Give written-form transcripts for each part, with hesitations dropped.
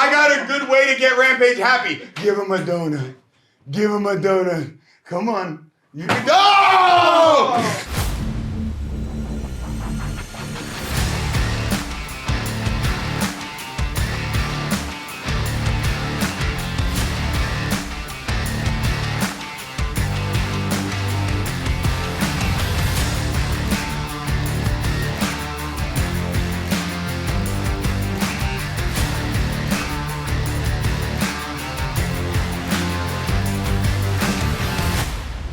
I got a good way to get Rampage happy. Give him a donut. Give him a donut. Come on. You can go!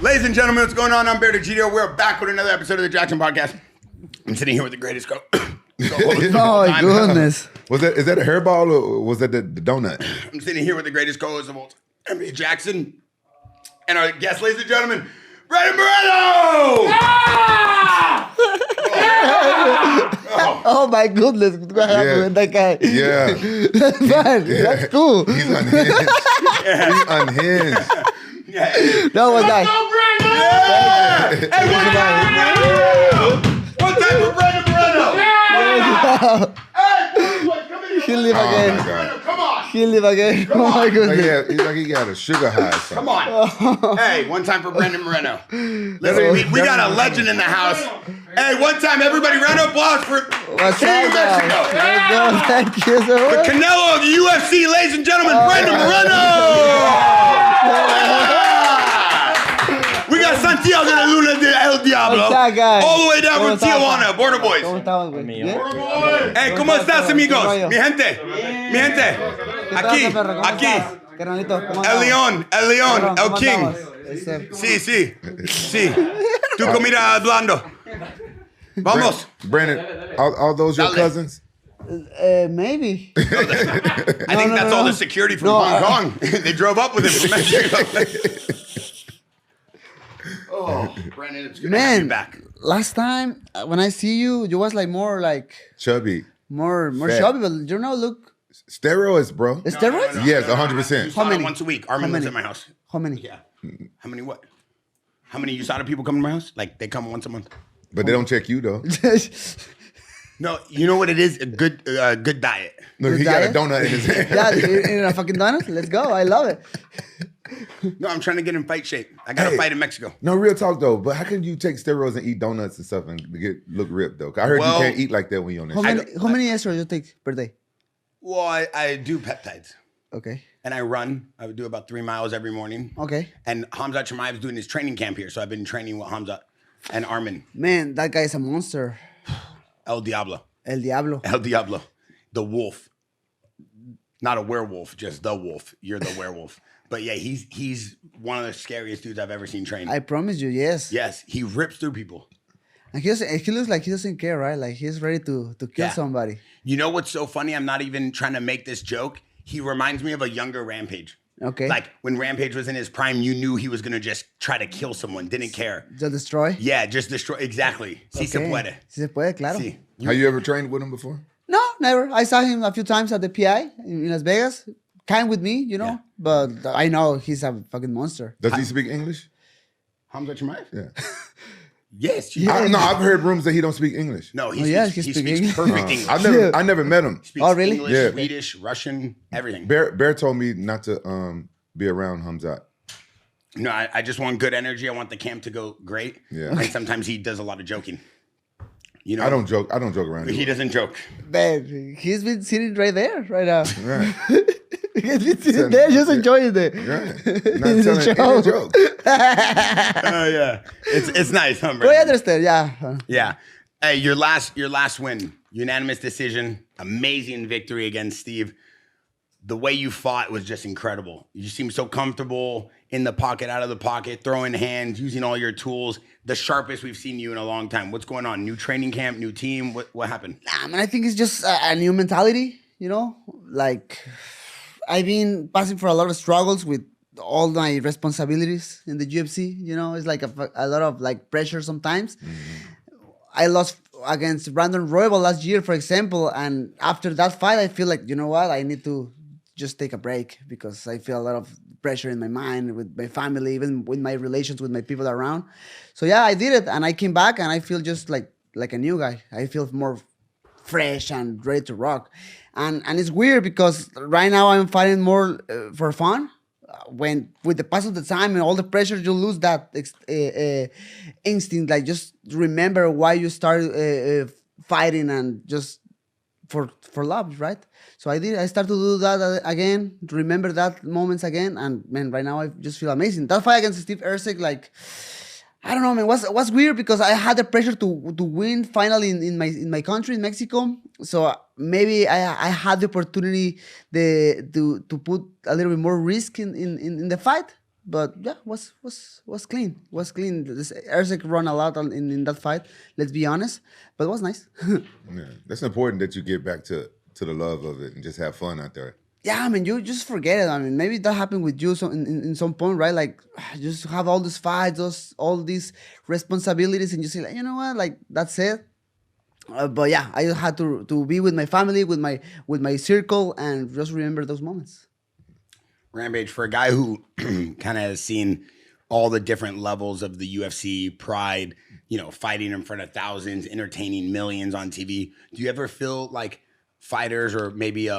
Ladies and gentlemen, what's going on? I'm Bear Degidio. We're back with another episode of the Jaxxon podcast. I'm sitting here with the greatest co Oh my goodness! Is that a hairball or was that the donut? I'm sitting here with the greatest co-host of all time, Jaxxon, and our guest, ladies and gentlemen, Bear Moreno! Ah! Oh my goodness! What happened with that guy? Yeah, Man, that's cool. He's unhinged. He's unhinged. Yeah. That was nice. Yeah! Hey, one time for Brandon Moreno! Yeah! Hey, come in here. He'll live again. Come on! He'll live again. Oh my goodness! He's like he got a sugar high. Come on. Hey, one time for Brandon Moreno. Listen, we got a legend in the house. Hey, one time, everybody, round of applause for What's King of up, Mexico. guys? Thank you so The much. Canelo of the UFC, ladies and gentlemen, Brandon Moreno! We got Santiago de la Luna de El Diablo. What's up, guys? All the way down from ¿Cómo estás, Tijuana, Border Boys. ¿Cómo estamos, güey? ¿Bien? Hey, ¿cómo estás, amigos? Mi gente. Mi gente. ¿Qué Aquí, tal, perro? ¿Cómo aquí. estás? Carnalito, ¿cómo El andamos? León, Perro, El ¿cómo King. andamos? Sí. Tu comida hablando. Vamos. Brandon, are those your Dale. cousins? Maybe. I think that's all the security from No, Hong Kong. They drove up with him from Mexico. Oh, Brandon, it's good to have you Man, back. last time when I see you, you was like more Chubby. more Fat. chubby, but you know, look. Steroids, bro. Steroids? No. Yes, You 100%. saw many? it once a week. Armin lives at my house. How many? Yeah. How many what? How many USADA people come to my house? Like, they come once a month. But they don't check you though. No, you know what it is? A good diet. Look, Good he got a diet? donut in his hand. Yeah, in a fucking donut. Let's go. I love it. No, I'm trying to get in fight shape. I got to Hey. fight in Mexico. No, real talk though. But how can you take steroids and eat donuts and stuff and look ripped though? 'Cause I heard Well, you can't eat like that when you're on How that. many extras you take per day? Well, I do peptides. Okay. And I run. I would do about 3 miles every morning. Okay. And Khamzat Chimaev is doing his training camp here. So I've been training with Khamzat and Armin. Man, that guy is a monster. El Diablo. El Diablo. El Diablo. The wolf. Not a werewolf, just the wolf. You're the werewolf. But yeah, he's one of the scariest dudes I've ever seen train. I promise you, yes. Yes, he rips through people. And he looks like he doesn't care, right? Like he's ready to kill Yeah. somebody. You know what's so funny? I'm not even trying to make this joke. He reminds me of a younger Rampage. Okay. Like when Rampage was in his prime, you knew he was going to just try to kill someone, didn't care. Just destroy. Yeah, just destroy. Exactly. Si se puede. Si se puede, claro. Si. Have you ever trained with him before? No, never. I saw him a few times at the PI in Las Vegas. Kind with me, you know. Yeah. But I know he's a fucking monster. Does he speak English? Khamzat Chimaev? Yeah. Yes. No, I've heard rumors that he don't speak English. No, he Oh, yeah, speaks, he he speaks speaks English. perfect English. I never met him. Speaks Oh, really? English, Yeah. Swedish, Russian, everything. Bear told me not to be around Khamzat. No, I just want good energy. I want the camp to go great. Yeah. And sometimes he does a lot of joking. You know, I don't joke around. He doesn't joke. Man, he's been sitting right there, right now. Right. He's been sitting there just enjoying it. Right. Not It's a telling any joke. joke. Oh yeah, it's nice, huh, But I Brandon? understand, yeah. Yeah. Hey, your last win, unanimous decision, amazing victory against Steve. The way you fought was just incredible. You seemed so comfortable in the pocket, out of the pocket, throwing hands, using all your tools. The sharpest we've seen you in a long time. What's going on? New training camp, new team. What happened? Nah, man, I think it's just a new mentality, you know? Like, I've been passing for a lot of struggles with all my responsibilities in the UFC, you know? It's like a lot of like pressure sometimes. I lost against Brandon Royal last year, for example, and after that fight, I feel like, you know what? I need to just take a break because I feel a lot of pressure in my mind, with my family, even with my relations with my people around. So yeah, I did it, and I came back, and I feel just like a new guy. I feel more fresh and ready to rock. And it's weird because right now I'm fighting more for fun. When with the pass of the time and all the pressure, you lose that instinct. Like just remember why you started fighting and just for love, right? So I started to do that again, to remember that moments again, and man, right now I just feel amazing. That fight against Steve Erceg, like I don't know, man, was weird because I had the pressure to win finally in my country, in Mexico. So maybe I had the opportunity to put a little bit more risk in the fight. But yeah, was clean. Was clean. This Erceg run a lot in that fight. Let's be honest, but it was nice. Yeah, that's important that you get back to the love of it and just have fun out there. Yeah, I mean, you just forget it. I mean, maybe that happened with you in some point, right? Like, just have all these fights, all these responsibilities, and you say, like, you know what, like that's it. But yeah, I had to be with my family, with my circle, and just remember those moments. Rampage, for a guy who kind of has seen all the different levels of the UFC, pride, fighting in front of thousands, entertaining millions on TV. Do you ever feel like fighters or maybe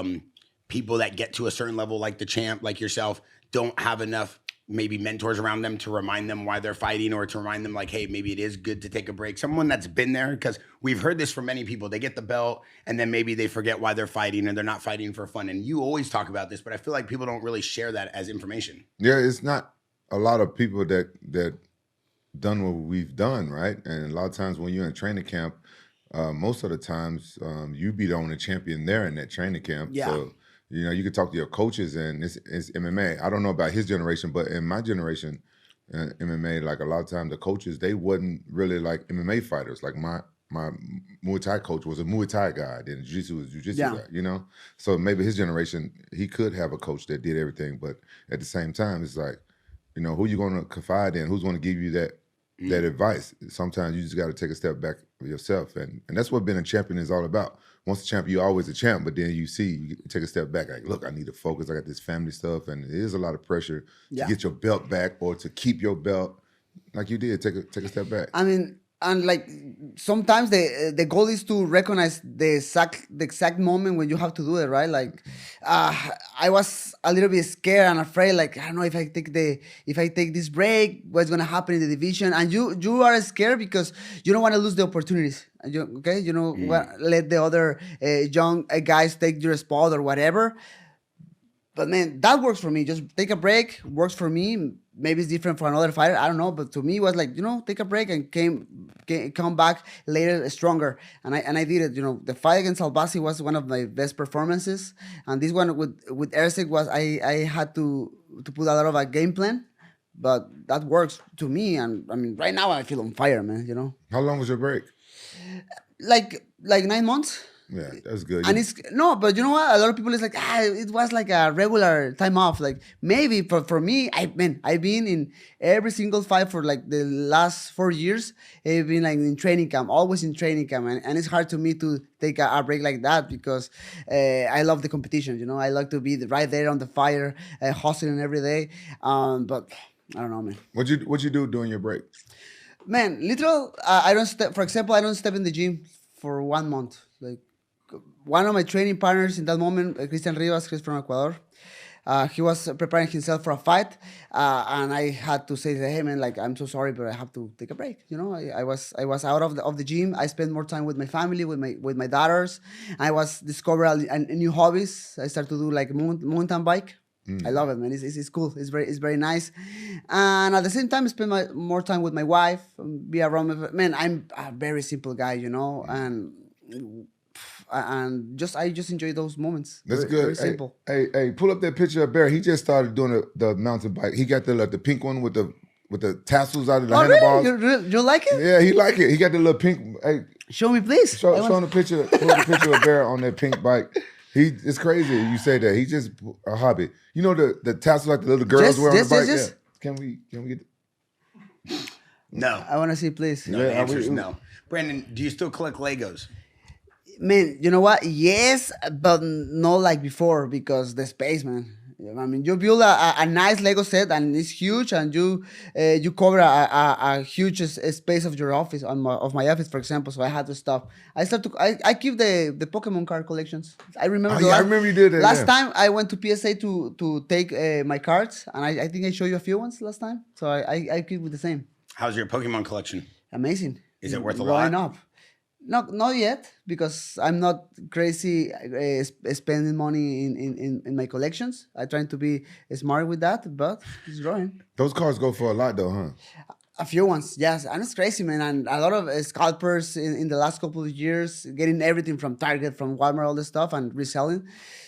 people that get to a certain level, like the champ, like yourself, don't have enough maybe mentors around them to remind them why they're fighting, or to remind them like, hey, maybe it is good to take a break? Someone that's been there, because we've heard this from many people. They get the belt and then maybe they forget why they're fighting and they're not fighting for fun. And you always talk about this, but I feel like people don't really share that as information. Yeah, it's not a lot of people that done what we've done, right? And a lot of times when you're in training camp, most of the times you be the only champion there in that training camp. Yeah. So, you can talk to your coaches, and it's MMA. I don't know about his generation, but in my generation, MMA, like a lot of times the coaches, they wasn't really like MMA fighters. Like my Muay Thai coach was a Muay Thai guy, then Jiu-Jitsu was Jiu-Jitsu guy, So maybe his generation, he could have a coach that did everything, but at the same time, it's like, who you going to confide in? Who's going to give you that advice? Sometimes you just got to take a step back yourself, and that's what being a champion is all about. Once a champ, you're always a champ, but then you take a step back. Like, look, I need to focus. I got this family stuff, and it is a lot of pressure to get your belt back or to keep your belt. Like you did, take a step back. I mean, and like sometimes the goal is to recognize the exact moment when you have to do it, right? Like, I was a little bit scared and afraid. Like, I don't know if I take this break, what's gonna happen in the division? And you are scared because you don't want to lose the opportunities. Let the other young guys take your spot or whatever. But man, that works for me. Just take a break. Works for me. Maybe it's different for another fighter. I don't know. But to me, it was like, take a break and come back later stronger. And I did it. The fight against Albasi was one of my best performances. And this one with Erceg was I had to put a lot of a game plan. But that works to me. And I mean, right now I feel on fire, man. How long was your break? Like 9 months. Yeah, that's good. And but you know what? A lot of people is like, it was like a regular time off. Like maybe for me, I've been in every single fight for like the last 4 years. I've been like in training camp, always in training camp, and it's hard to me to take a break like that because I love the competition. I like to be right there on the fire, hustling every day. But I don't know, man. What you do during your break? Man, literal. I don't step. For example, I don't step in the gym for 1 month. Like. One of my training partners in that moment, Christian Rivas, he's from Ecuador. He was preparing himself for a fight, and I had to say, "Hey man, like I'm so sorry, but I have to take a break." I was out of the gym. I spent more time with my family, with my daughters. I was discovering new hobbies. I started to do like mountain bike. I love it, man. It's cool. It's very nice, and at the same time, I spend more time with my wife. Be around me. Man, I'm a very simple guy, and I just enjoy those moments. That's good. Very simple. Hey, pull up that picture of Bear. He just started doing the mountain bike. He got the pink one with the tassels out of the handlebars. Really? You like it? Yeah, he like it. He got the little pink. Hey, show me, please. Show him the picture. Pull up the picture of Bear on that pink bike. It's crazy. You say that. He just a hobby. The tassels like the little girls wear on the bike. Yes. Yeah. Can we get? No. I want to see, please. No, the answer is no. Brandon, do you still collect Legos? Man, you know what? Yes, but not like before because the space, man. I mean, you build a nice Lego set and it's huge, and you cover a huge space of your office of my office, for example. So I had to stop. I keep the Pokemon card collections. I remember. I remember you did that. Last time I went to PSA to take my cards, and I think I showed you a few ones last time. So I keep with the same. How's your Pokemon collection? Amazing. Is it worth a Growing lot? up. Not yet, because I'm not crazy spending money in my collections. I trying to be smart with that, but it's growing. Those cards go for a lot, though, huh? A few ones, yes, and it's crazy, man. And a lot of scalpers in the last couple of years getting everything from Target, from Walmart, all this stuff, and reselling.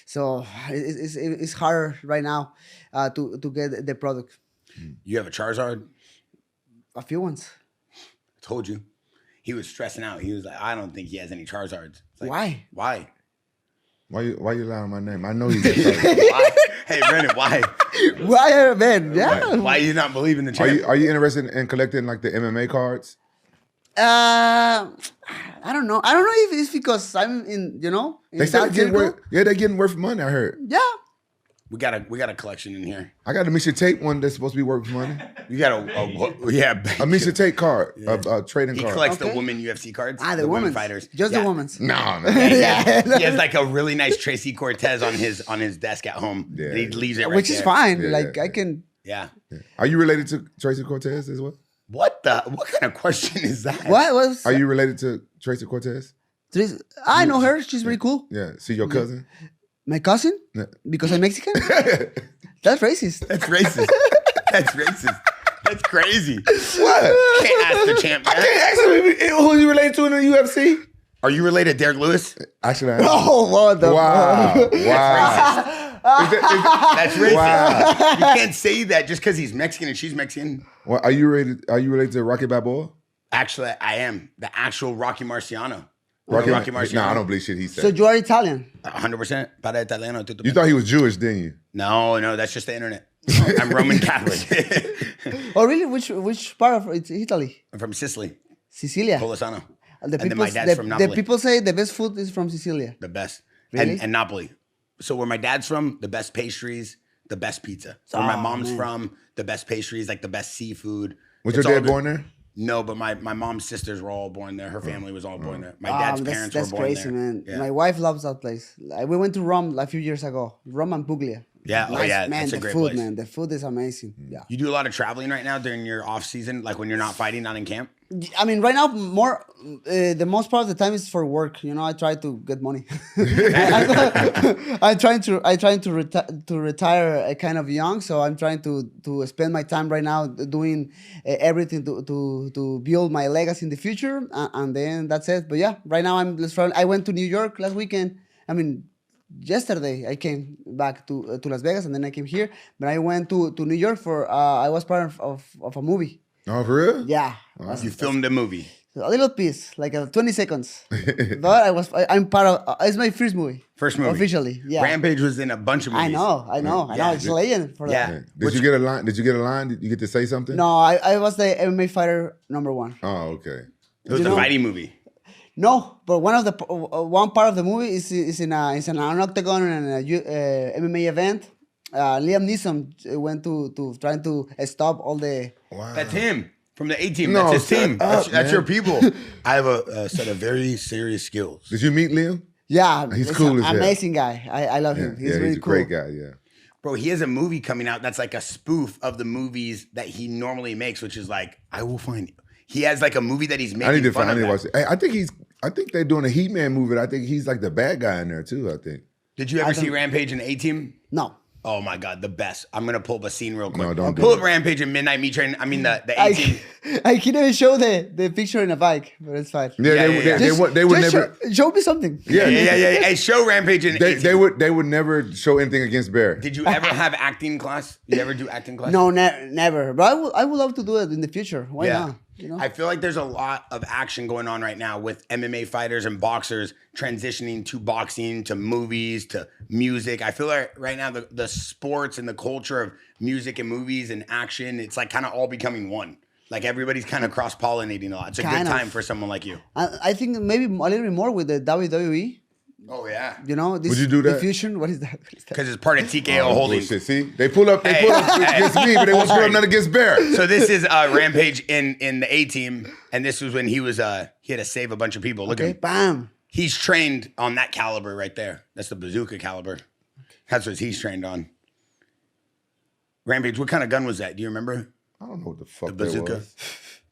So it's harder right now to get the product. You have a Charizard? A few ones. I told you. He was stressing out. He was like, I don't think he has any Charizards. It's like, Why? Why? Why you lying on my name? I know you get Charizard. Why? Hey, Brendan, why? Why, man? Yeah. Why you not believing the champ? Are you interested in collecting like the MMA cards? I don't know. I don't know if it's because I'm in They said that they're getting circle. they're getting worth money. I heard. Yeah. We got a collection in here. I got a Misha Tate one that's supposed to be worth money. You got A Misha Tate card, a trading He card. collects the Okay. women UFC cards. The women women's fighters. Just Yeah. the women's. No. Yeah. He has like a really nice Tracy Cortez on his desk at home. Yeah. And he leaves it right Which is there. fine. Yeah, Like yeah, I yeah. can. Yeah. Are you related to Tracy Cortez as well? What kind of question is that? What was? Are you related to Tracy Cortez? I know her. She's very cool. Yeah. See your cousin? My cousin? Yeah. Because I'm Mexican? That's racist. That's racist. That's racist. That's crazy. What? Can't ask the champ that. I can't ask him who you related to in the UFC. Are you related to Derek Lewis? Actually, I am. Oh, what the Wow. Wow. That's racist. Wow. You can't say that just because he's Mexican and she's Mexican. Well, are you related to Rocky Balboa? Actually, I am. The actual Rocky Marciano. Rocky Marciano. No, I don't believe shit he said. So you are Italian? 100%. Para italiano. Tutto You bene. thought he was Jewish, didn't you? No, that's just the internet. I'm Roman Catholic. Oh, really? Which part of Italy? I'm from Sicily, Sicilia. Polosano. And then my dad's from Napoli. The people say the best food is from Sicilia. The best. Really? And Napoli. So where my dad's from, the best pastries, the best pizza. Where my Oh, mom's man. from, the best pastries, like the best seafood. Was It's your all dad good. born there? No, but my mom's sisters were all born there. Her family was all born there. My dad's parents that's were born crazy, there. man. Yeah. My wife loves that place. We went to Rome a few years ago. Rome and Puglia. Yeah, oh yeah, man. that's a The great food, place. man. The food is amazing. Yeah. You do a lot of traveling right now during your off season, like when you're not fighting, not in camp. I mean, right now, the most part of the time is for work. I try to get money. I'm trying to retire kind of young, so I'm trying to spend my time right now doing everything to build my legacy in the future, and then that's it. But yeah, right now I went to New York last weekend. I mean, yesterday I came back to Las Vegas, and then I came here. But I went to New York for I was part of a movie. Oh, for real? Yeah. You filmed a movie. A little piece, like 20 seconds. But I'm part of. It's my first movie. First movie. Officially, yeah. Rampage was in a bunch of movies. I know. Yeah. It's a legend for Yeah. that. Did you get a line? Did you get to say something? No, I was the MMA fighter #1. Oh, okay. It was You a know- fighting movie. No, but one part of the movie is in an octagon and a MMA event. Liam Neeson went to trying to stop all the. Wow. That's him from the A team. No, That's his shut team. up, That's your man. people. I have a set of very serious skills. Did you meet Liam? Yeah, He's it's cool an as hell. amazing guy. I love him. He's really he's a cool. great guy. Yeah. Bro, he has a movie coming out that's like a spoof of the movies that he normally makes, which is like, I will find you. He has like a movie that he's making. I need to fun find. I of need to that. watch it. Hey, I think they're doing a Heat Man movie. I think he's like the bad guy in there too. I think. Did you ever see Rampage and A Team? No. Oh my God, the best. I'm gonna pull up a scene real quick. No, don't do pull it. up Rampage and Midnight Meat Train. I mean the A Team. I can't even show the picture in a bike, but it's fine. Yeah, Yeah, they would Just never. show me something. Yeah, Yeah. Hey, show Rampage and A Team. They would never show anything against Bear. Did you ever have acting class? You ever do acting class? No, never. But I would love to do it in the future. Why not? I feel like there's a lot of action going on right now with MMA fighters and boxers transitioning to boxing, to movies, to music. I feel like right now the sports and the culture of music and movies and action, it's like kind of all becoming one. Like everybody's kind of cross-pollinating a lot. It's a Kind good of. time for someone like you. I think maybe a little bit more with the WWE. Oh yeah. You know, this Would you do that? diffusion. What is that? Because it's part of TKO Oh, Holdings. bullshit. See, they pull up against me, but they won't pull up none against Bear. So this is Rampage in the A team, and this was when he was he had to save a bunch of people. Look Okay, at him. bam. He's trained on that caliber right there. That's the bazooka caliber. That's what he's trained on. Rampage, what kind of gun was that? Do you remember? I don't know what the fuck The bazooka. that was.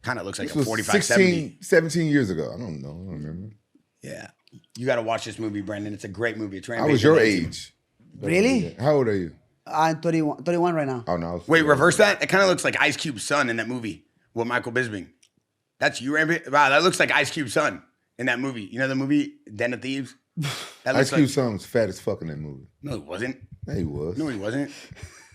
Kind of looks like This a was 4570. 17 years ago. I don't know. I don't remember. Yeah. You got to watch this movie, Brendan. It's a great movie. It's I Rampage. was your in the A team. age. Really? How old are you? I'm 31 right now. Oh no. I was Wait, reverse that? It kind of looks like Ice Cube's son in that movie with Michael Bisping. That's you, Rampage? Wow, that looks like Ice Cube's son in that movie. You know the movie Den of Thieves? That Ice looks Cube's son was fat as fuck in that movie. No, he wasn't. Yeah, he was. No, he wasn't.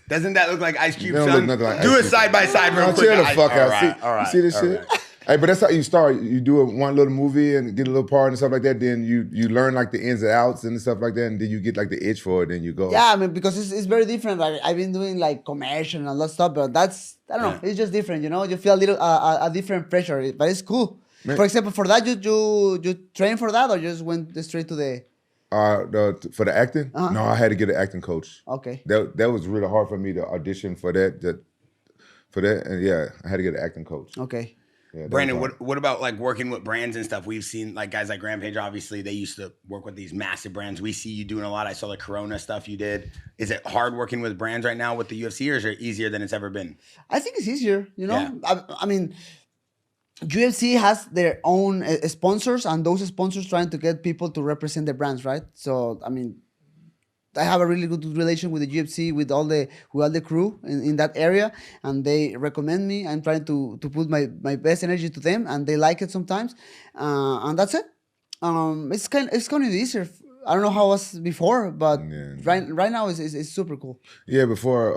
Doesn't that look like Ice Cube's They don't son? look nothing like Do Ice it Cube. side by side real I'll quick. chill the fuck All out. right, See, all right, you see this all shit? right. Hey, but that's how you start. You do one little movie and get a little part and stuff like that. Then you learn like the ins and outs and stuff like that. And then you get like the itch for it. Then you go. Yeah, I mean, because it's very different. I've been doing like commercial and a lot of stuff, but that's, I don't know, it's just different, you know? You feel a little, a different pressure, but it's cool. Man. For example, for that, you train for that or you just went straight to the, For the acting, no, I had to get an acting coach. okay. That was really hard for me to audition for that. And yeah, I had to get an acting coach. Okay. Yeah, that Brandon, was hard. what about like working with brands and stuff? We've seen like guys like Rampage, obviously, they used to work with these massive brands. We see you doing a lot. I saw the Corona stuff you did. Is it hard working with brands right now with the UFC, or is it easier than it's ever been? I think it's easier, you know? Yeah. I mean, UFC has their own sponsors, and those sponsors trying to get people to represent the brands, right? So, I mean, I have a really good relation with the UFC, with all the crew in that area, and they recommend me. I'm trying to put my best energy to them, and they like it sometimes, and that's it. It's kind of easier. I don't know how it was before, but Yeah. right now it's super cool. Yeah, before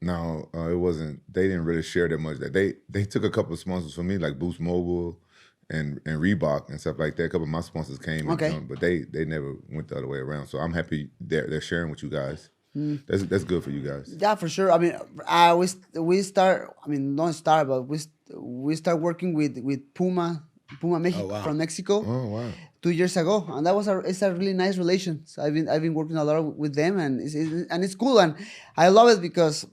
no, it wasn't. They didn't really share that much. That they took a couple of sponsors for me, like Boost Mobile and Reebok and stuff like that. A couple of my sponsors came, Okay. but they never went the other way around. So I'm happy they're sharing with you guys. That's good for you guys. Yeah, for sure. I mean, we start. I mean, don't start, but we start working with Puma Mexico, wow. from Mexico. Oh wow. 2 years ago, and that was it's a really nice relation. So I've been working a lot with them, and it's cool, and I love it because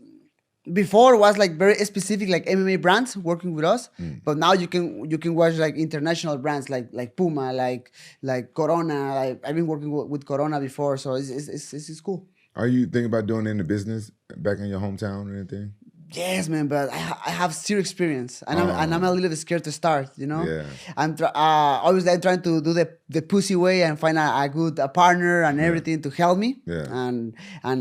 before it was like very specific, like MMA brands working with us, but now you can watch like international brands like Puma, like Corona. Like I've been working with Corona before, so it's cool. Are you thinking about doing it in the business back in your hometown or anything? Yes, man, but I have zero experience, and I'm a little bit scared to start. You know, Yeah. Obviously I'm trying to do the pussy way and find a good partner and everything to help me. Yeah. And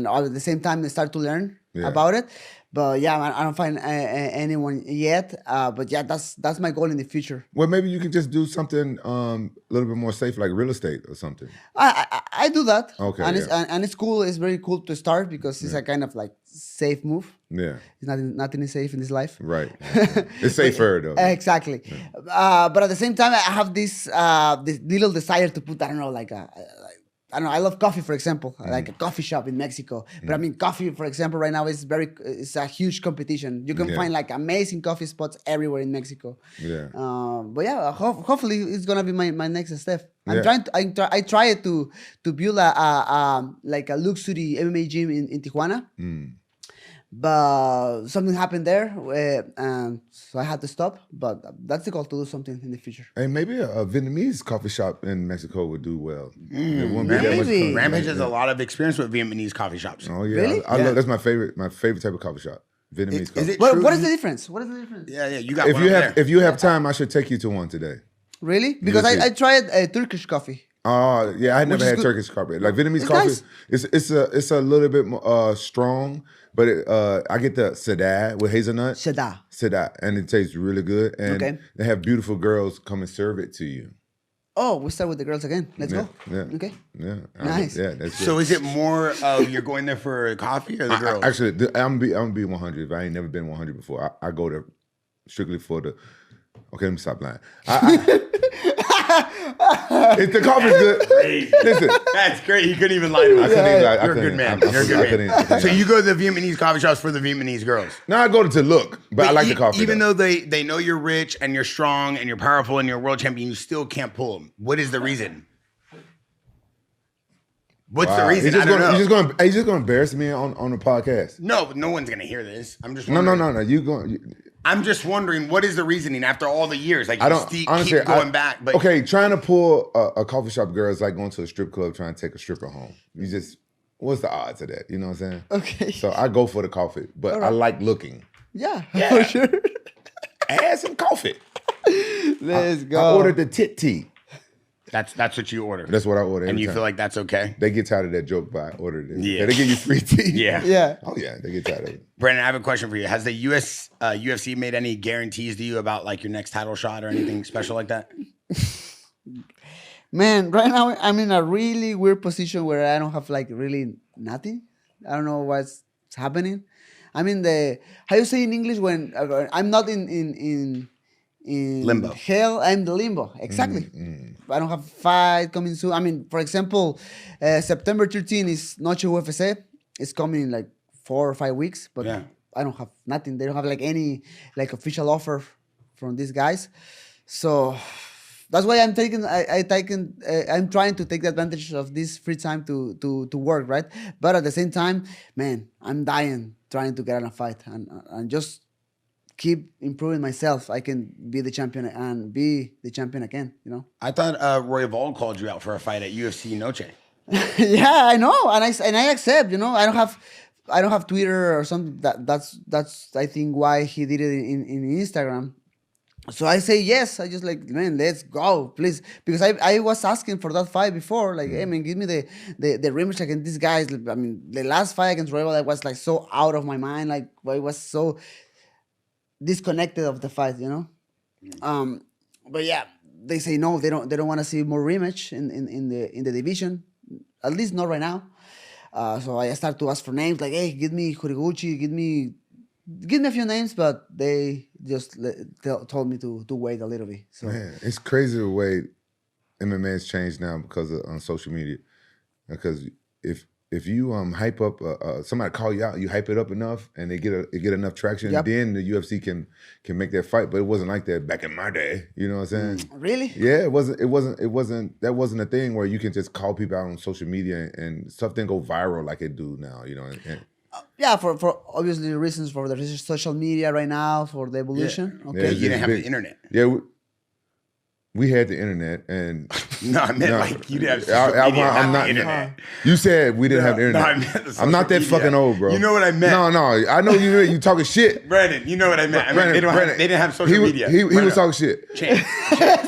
at the same time start to learn Yeah. about it. But yeah, I don't find anyone yet. But yeah, that's my goal in the future. Well, maybe you could just do something a little bit more safe, like real estate or something. I do that. Okay, And yeah. and it's cool. It's very cool to start because it's a kind of like safe move. Yeah, It's nothing is safe in this life. right. It's safer though. Exactly. But at the same time, I have this little desire to put, I don't know, like I don't know, I love coffee, for example, like a coffee shop in Mexico. But I mean, coffee, for example, right now it's a huge competition. You can Yeah. find like amazing coffee spots everywhere in Mexico. Yeah. But yeah, hopefully it's gonna be my next step. Yeah. I tried to build like a luxury MMA gym in Tijuana. But something happened there, so I had to stop. But that's the goal, to do something in the future. Hey, maybe a Vietnamese coffee shop in Mexico would do well. There wouldn't be that much Maybe. competition. Rampage has a lot of experience with Vietnamese coffee shops. Oh yeah, Really? I Yeah. love, that's my favorite type of coffee shop. Vietnamese coffee. Is it What true? is the difference? What is the difference? Yeah, you got If one you over have there. if you have time, I should take you to one today. Really? Because Yes, I tried Turkish coffee. Oh yeah, I never is had good. Turkish coffee. Like Vietnamese It's coffee, nice. it's a little bit more strong, but I get the Sadat with hazelnut. Seda. And it tastes really good. And Okay. they have beautiful girls come and serve it to you. Oh, we start with the girls again. Let's Yeah, go. yeah. Okay. Yeah, Nice. Yeah, that's good. So is it more of you're going there for coffee or the girls? Actually, I'm gonna be 100. If I ain't never been 100 before, I go there strictly for the. Okay, let me stop lying. If the coffee's good, listen. That's great. You couldn't even lie to me. I couldn't even lie. I You're a good couldn't. man. I You're a couldn't good man. even. So you go to the Vietnamese coffee shops for the Vietnamese girls. No, I go to look, but I like the coffee. Even though they know you're rich and you're strong and you're powerful and you're a world champion, you still can't pull them. What is the reason? What's the reason? I don't know. He's just gonna embarrass me on the podcast. No, no one's gonna hear this. I'm just No. wondering. I'm just wondering what is the reasoning after all the years? Like keep going back. But okay, trying to pull a coffee shop girl is like going to a strip club trying to take a stripper home. What's the odds of that? You know what I'm saying? Okay. So I go for the coffee, but I like looking. Yeah, for sure. Add some coffee. Let's go. I ordered the tit tea. That's what you order. That's what I order. And you time. feel like that's okay? They get tired of that joke, but I ordered it. Yeah. They give you free tea. Yeah. Oh yeah, they get tired of it. Brandon, I have a question for you. Has the UFC made any guarantees to you about like your next title shot or anything special like that? Man, right now I'm in a really weird position where I don't have like really nothing. I don't know what's happening. I'm in how you say in English when I'm not in limbo. Hell, I'm the limbo. Exactly. I don't have a fight coming soon. I mean, for example, September 13 is Noche UFC. It's coming in like 4 or 5 weeks, but I don't have nothing. They don't have like any like official offer from these guys. So that's why I'm trying to take the advantage of this free time to work, right? But at the same time, man, I'm dying trying to get in a fight and just keep improving myself. I can be the champion and be the champion again, you know? I thought Rockhold called you out for a fight at UFC Noche. Yeah, I know. And I accept, you know, I don't have Twitter or something. That's I think why he did it in Instagram. So I say yes. I just like, man, let's go, please. Because I was asking for that fight before. Like, hey, man, give me the rematch against these guys. I mean, the last fight against Rockhold, I was like so out of my mind. Like, I was so disconnected of the fight, you know? But yeah, they say no, they don't want to see more rematch in the division. At least not right now. So I start to ask for names. Like, hey, give me Horiguchi, give me a few names, but they just told me to wait a little bit. So man, it's crazy the way MMA has changed now because of on social media. Because if you hype up somebody call you out, you hype it up enough, and they get enough traction, then the UFC can make that fight. But it wasn't like that back in my day. You know what I'm saying? Really? Yeah, it wasn't. That wasn't a thing where you can just call people out on social media and stuff didn't go viral like it do now. You know. Yeah, for obviously reasons for the social media right now, for the evolution. Yeah. Okay. Yeah, you didn't have the internet. Yeah, we had the internet, and no, I meant like you didn't have social media. I'm not the internet. You said we didn't have the internet. No, I meant the I'm not that media. fucking old, bro. You know what I meant? No, I know you talking shit. Brandon, you know what I meant. I mean, they didn't have social media. He was talking shit. Champ.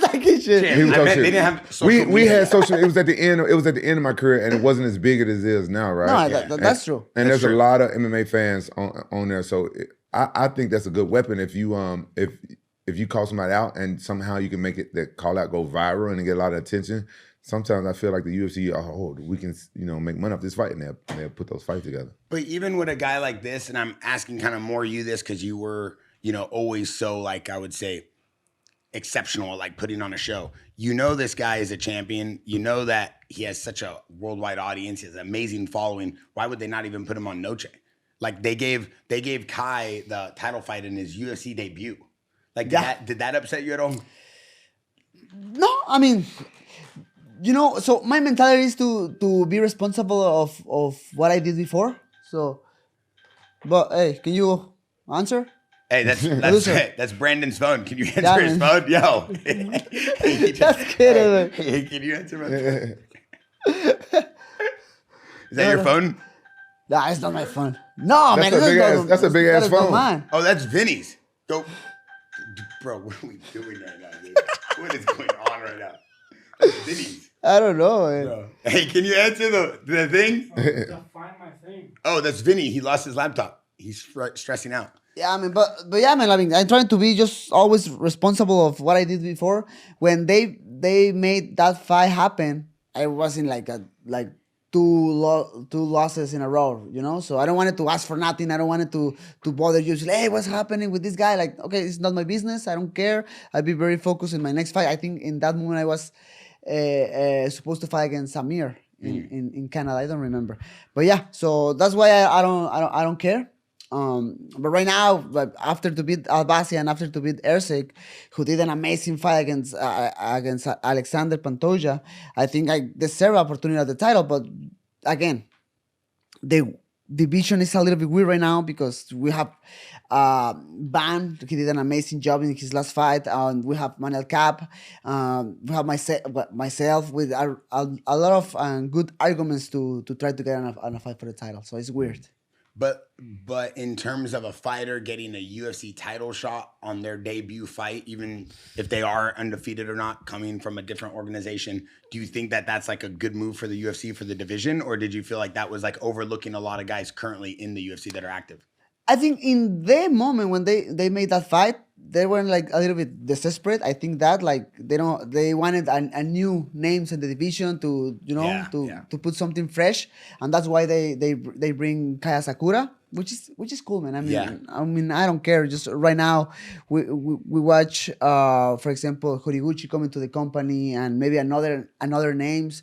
Talking shit. He was talking shit. They didn't have social media. We had social. It was at the end. It was at the end of my career, and it wasn't as big as it is now, right? No, that's true. And there's a lot of MMA fans on there, so I think that's a good weapon if you call somebody out and somehow you can make it that call out go viral and get a lot of attention. Sometimes I feel like the UFC, we can make money off this fight, and they'll put those fights together. But even with a guy like this, and I'm asking kind of more you this because you were always so like I would say exceptional, like putting on a show. You know this guy is a champion. You know that he has such a worldwide audience. He has an amazing following. Why would they not even put him on Noche? Like they gave Kai the title fight in his UFC debut. Like, did that upset you at all? No, I mean, so my mentality is to be responsible of what I did before. So, but hey, can you answer? Hey, that's Brandon's phone. Can you answer his phone? Yo. Just kidding. Hey, can you answer my phone? Is that your phone? Nah, it's not my phone. No, that's man. That's a big ass phone. Oh, that's Vinny's. Go. Bro, what are we doing right now, dude? What is going on right now? That's Vinny's. I don't know, man. Bro. Hey, can you answer the thing? Find my thing. Oh, that's Vinny. He lost his laptop. He's stressing out. Yeah, I mean, but yeah, man. I mean, I'm trying to be just always responsible of what I did before. When they made that fight happen, I wasn't like two losses in a row, So I don't want it to ask for nothing. I don't want it to bother you. Say, hey, what's happening with this guy? Like, okay, it's not my business. I don't care. I'll be very focused in my next fight. I think in that moment I was supposed to fight against Samir in Canada. I don't remember, but yeah. So that's why I don't care. But right now, after to beat Albasi and after to beat Erceg, who did an amazing fight against Alexander Pantoja, I think I deserve opportunity at the title. But again, the division is a little bit weird right now because we have Ban. He did an amazing job in his last fight. We have Manel Cap. We have myself with a lot of good arguments to try to get on a fight for the title. So it's weird. But in terms of a fighter getting a UFC title shot on their debut fight, even if they are undefeated or not, coming from a different organization, do you think that that's like a good move for the UFC for the division? Or did you feel like that was like overlooking a lot of guys currently in the UFC that are active? I think in the moment when they made that fight, they were like a little bit desperate. I think that like they wanted a new names in the division to to put something fresh, and that's why they bring Kaya Sakura, which is cool, man. I mean I don't care. Just right now we watch for example Horiguchi coming to the company and maybe another names.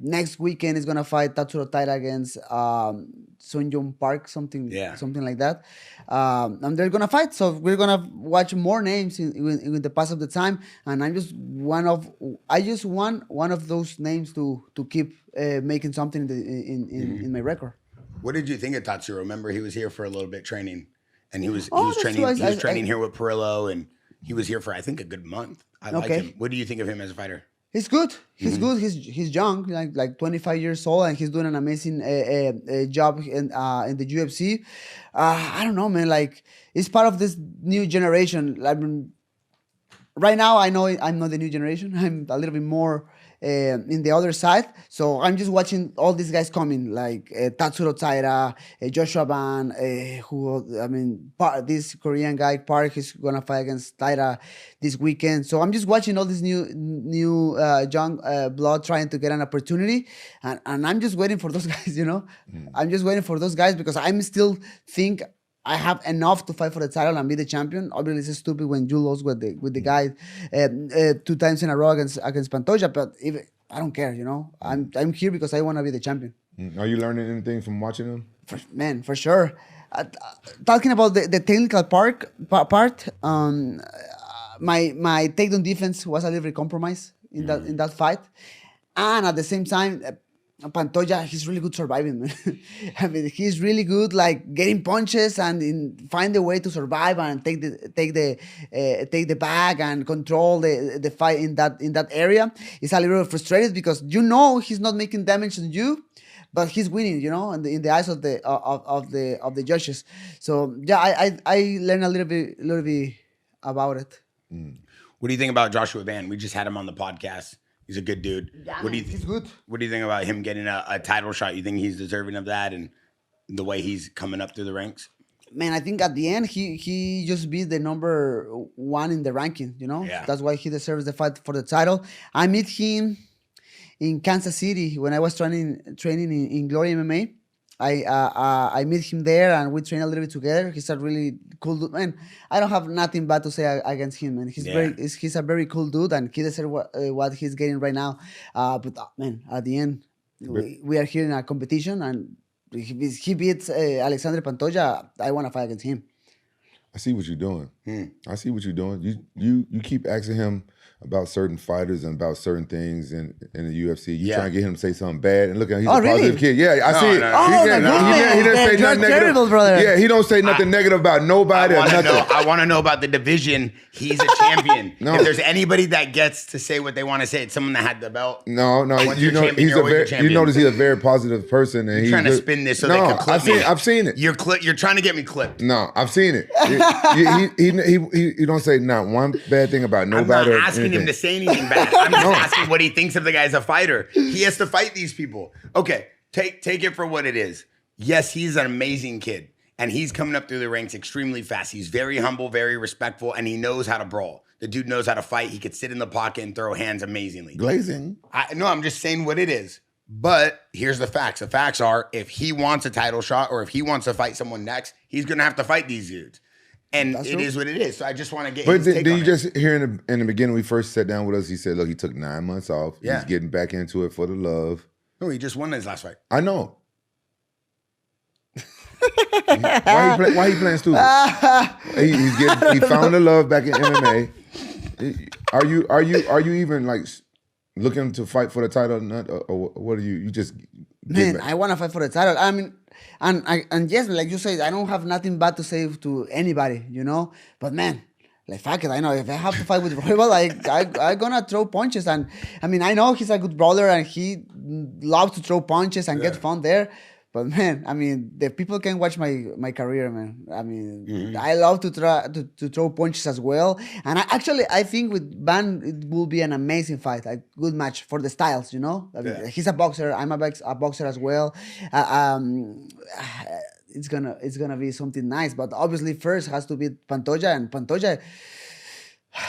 Next weekend is gonna fight Tatsuro Taira against Sunjong Park, something like that. And they're gonna fight, so we're gonna watch more names in the pass of the time. And I just want one of those names to keep making something in my record. What did you think of Tatsuro? Remember, he was here for a little bit training, and he was true. training here with Perillo, and he was here for I think a good month. I like him. What do you think of him as a fighter? He's good. He's good. He's young, like 25 years old, and he's doing an amazing job in the UFC. I don't know, man. Like, it's part of this new generation. I mean, right now, I know I'm not the new generation. I'm a little bit more in the other side. So I'm just watching all these guys coming, like Tatsuro Taira, Joshua Ban, this Korean guy, Park, is going to fight against Taira this weekend. So I'm just watching all this new young blood trying to get an opportunity. And I'm just waiting for those guys, I'm just waiting for those guys because I'm still think I have enough to fight for the title and be the champion. Obviously, it's stupid when you lose with the guy 2 times in a row against Pantoja, but I don't care. I'm here because I want to be the champion. Are you learning anything from watching him? For sure. Talking about the technical part, my takedown defense was a little bit compromised in that fight, and at the same time. Pantoja, he's really good surviving, man. I mean, he's really good, like getting punches and find a way to survive and take the bag and control the fight in that area. He's a little frustrated because he's not making damage on you, but he's winning, in the eyes of the judges. So yeah, I learned a little bit about it. What do you think about Joshua Van? We just had him on the podcast. He's a good dude. Yeah, he's good. What do you think about him getting a title shot? You think he's deserving of that and the way he's coming up through the ranks? Man, I think at the end, he just beat the number 1 in the ranking, Yeah. That's why he deserves the fight for the title. I met him in Kansas City when I was training in Glory MMA. I met him there and we trained a little bit together. He's a really cool dude, man. I don't have nothing bad to say against him, man. He's a very cool dude, and he deserves what he's getting right now. But man, at the end, we are here in a competition, and he beats Alexander Pantoja. I want to fight against him. I see what you're doing. I see what you're doing. You keep asking him about certain fighters and about certain things in the UFC. You try and get him to say something bad, and look at him, he's a positive kid. Yeah, I see it. He doesn't say nothing negative. Terrible, brother. Yeah, he don't say nothing negative about nobody or nothing. I want to know about the division. He's a champion. If there's anybody that gets to say what they want to say, it's someone that had the belt. No, you notice he's a very positive person, and he's trying to spin this so they can clip me. I've seen it. You're trying to get me clipped. No, I've seen it. He don't say not one bad thing about nobody. I'm not asking him to say anything bad. I'm just asking what he thinks of the guy as a fighter. He has to fight these people. Okay, take it for what it is. Yes, he's an amazing kid, and he's coming up through the ranks extremely fast. He's very humble, very respectful, and he knows how to brawl. The dude knows how to fight. He could sit in the pocket and throw hands amazingly. Glazing. No, I'm just saying what it is. But here's the facts. The facts are, if he wants a title shot or if he wants to fight someone next, he's going to have to fight these dudes. And it is what it is. So I just want to get his take on it. But did you just hear in the beginning when he first sat down with us, he said, look, he took 9 months off. Yeah. He's getting back into it for the love. No, he just won his last fight. I know. Why he playing stupid? He found the love back in MMA. Are you even like looking to fight for the title or not? Or what are you just Man, I want to fight for the title. I mean, and yes, like you said, I don't have nothing bad to say to anybody, you know. But man, like fuck it, I know if I have to fight with Royal, I gonna throw punches. And I mean, I know he's a good brawler and he loves to throw punches and get fun there. But man, I mean, the people can watch my career, man. I mean, I love to try to throw punches as well. And I think with Van it will be an amazing fight, a good match for the styles, you know. I mean, he's a boxer. I'm a boxer as well. It's gonna be something nice. But obviously, first has to be Pantoja, and Pantoja.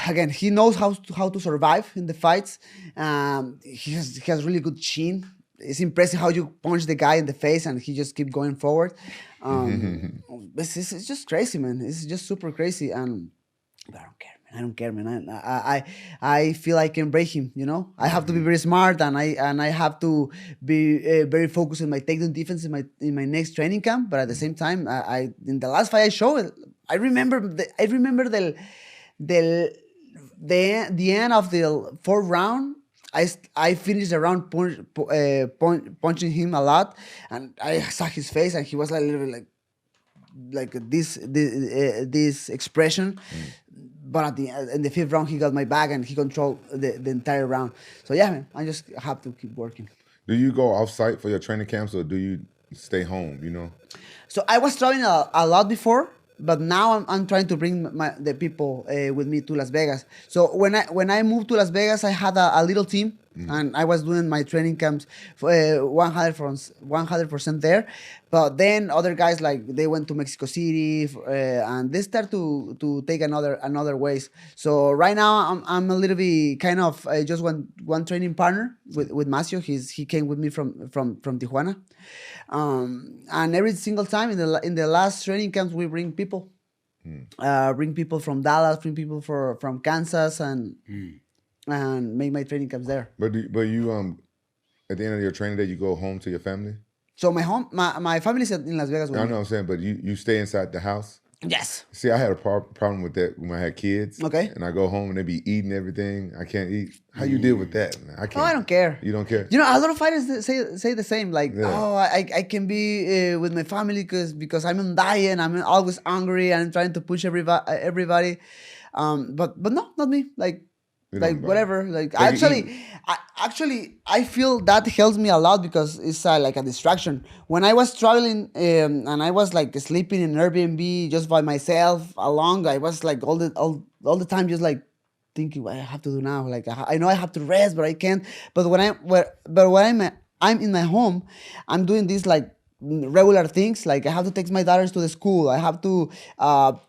Again, he knows how to survive in the fights. He has really good chin. It's impressive how you punch the guy in the face and he just keep going forward. It's just crazy, man. It's just super crazy, but I don't care, man. I feel I can break him. You know, I have to be very smart and I have to be very focused on my takedown defense in my next training camp. But at the same time, I in the last fight I showed, I remember the end of the fourth round. I finished the round punching him a lot, and I saw his face, and he was like literally like this expression. But in the fifth round, he got my back, and he controlled the entire round. So yeah, man, I just have to keep working. Do you go off site for your training camps, or do you stay home? You know. So I was traveling a lot before. But now I'm trying to bring the people with me to Las Vegas. So when I moved to Las Vegas, I had a little team, and I was doing my training camps 100% there. But then other guys they went to Mexico City, and they start to take another ways. So right now I'm a little bit kind of just one training partner with Macio. He came with me from Tijuana. And every single time in the last training camps we bring people, bring people from Dallas, bring people from Kansas, and make my training camps there. But you at the end of your training day you go home to your family? So my family is in Las Vegas. I know what I'm saying, but you stay inside the house? Yes. See, I had a problem with that when I had kids. Okay. And I go home and they be eating everything. I can't eat. How you deal with that? I can't. Oh, I don't care. You don't care? You know, a lot of fighters say the same. Like, I can be with my family because I'm on diet and I'm always hungry and I'm trying to push everybody. But no, not me. Like whatever. Like I feel that helps me a lot because it's like a distraction. When I was traveling and I was like sleeping in Airbnb just by myself alone, I was like all the time just like thinking what I have to do now. Like I know I have to rest, but I can't. But when I'm in my home, I'm doing this like regular things. Like I have to take my daughters to the school. I have to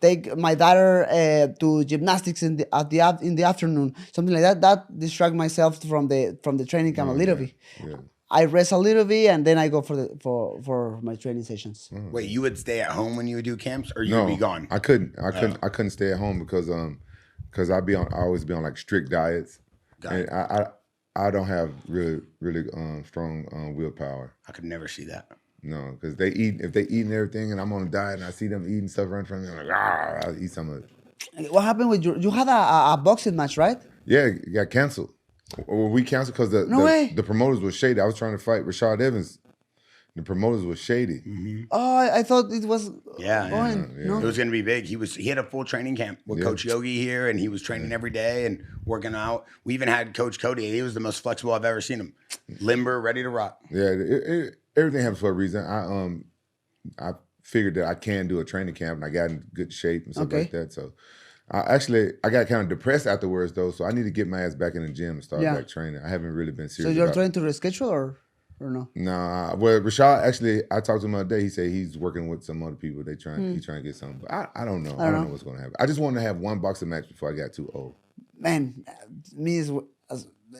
take my daughter to gymnastics in the afternoon, something like that. That distract myself from the training camp a little bit. Yeah. I rest a little bit and then I go for my training sessions. Wait, you would stay at home when you would do camps, or you would be gone? I couldn't stay at home because I always be on like strict diets, and I don't have really strong willpower. I could never see that. No, because if they eating everything and I'm on a diet and I see them eating stuff right in front of me, I'm like, I'll eat some of it. What happened with you had a boxing match, right? Yeah, it got canceled. We canceled because the promoters were shady. I was trying to fight Rashad Evans. The promoters were shady. Mm-hmm. Oh, I thought it was going. No? It was going to be big. He had a full training camp with Coach Yogi here, and he was training every day and working out. We even had Coach Cody. He was the most flexible I've ever seen him. Limber, ready to rock. Yeah, everything happens for a reason. I figured that I can do a training camp, and I got in good shape and stuff like that. So I got kind of depressed afterwards, though. So I need to get my ass back in the gym and start back training. I haven't really been serious. So you're trying to reschedule or no? Nah. Well, Rashad, actually, I talked to him the other day. He said he's working with some other people. He's trying to get something. But I don't know. I don't know what's going to happen. I just wanted to have one boxing match before I got too old. Man, me is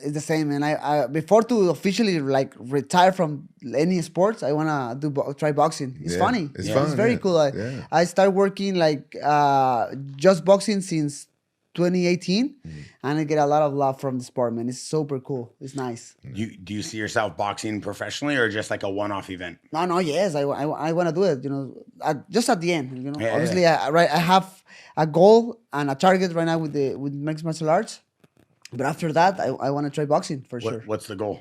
it's the same, man. I before to officially like retire from any sports, I wanna try boxing. It's funny. It's fun. It's very cool. I started working like just boxing since 2018, and I get a lot of love from the sport, man. It's super cool. It's nice. Do you see yourself boxing professionally or just like a one-off event? No. Yes, I want to do it. You know, just at the end. You know, obviously, I have a goal and a target right now with mixed martial arts. But after that, I want to try boxing for sure. What's the goal?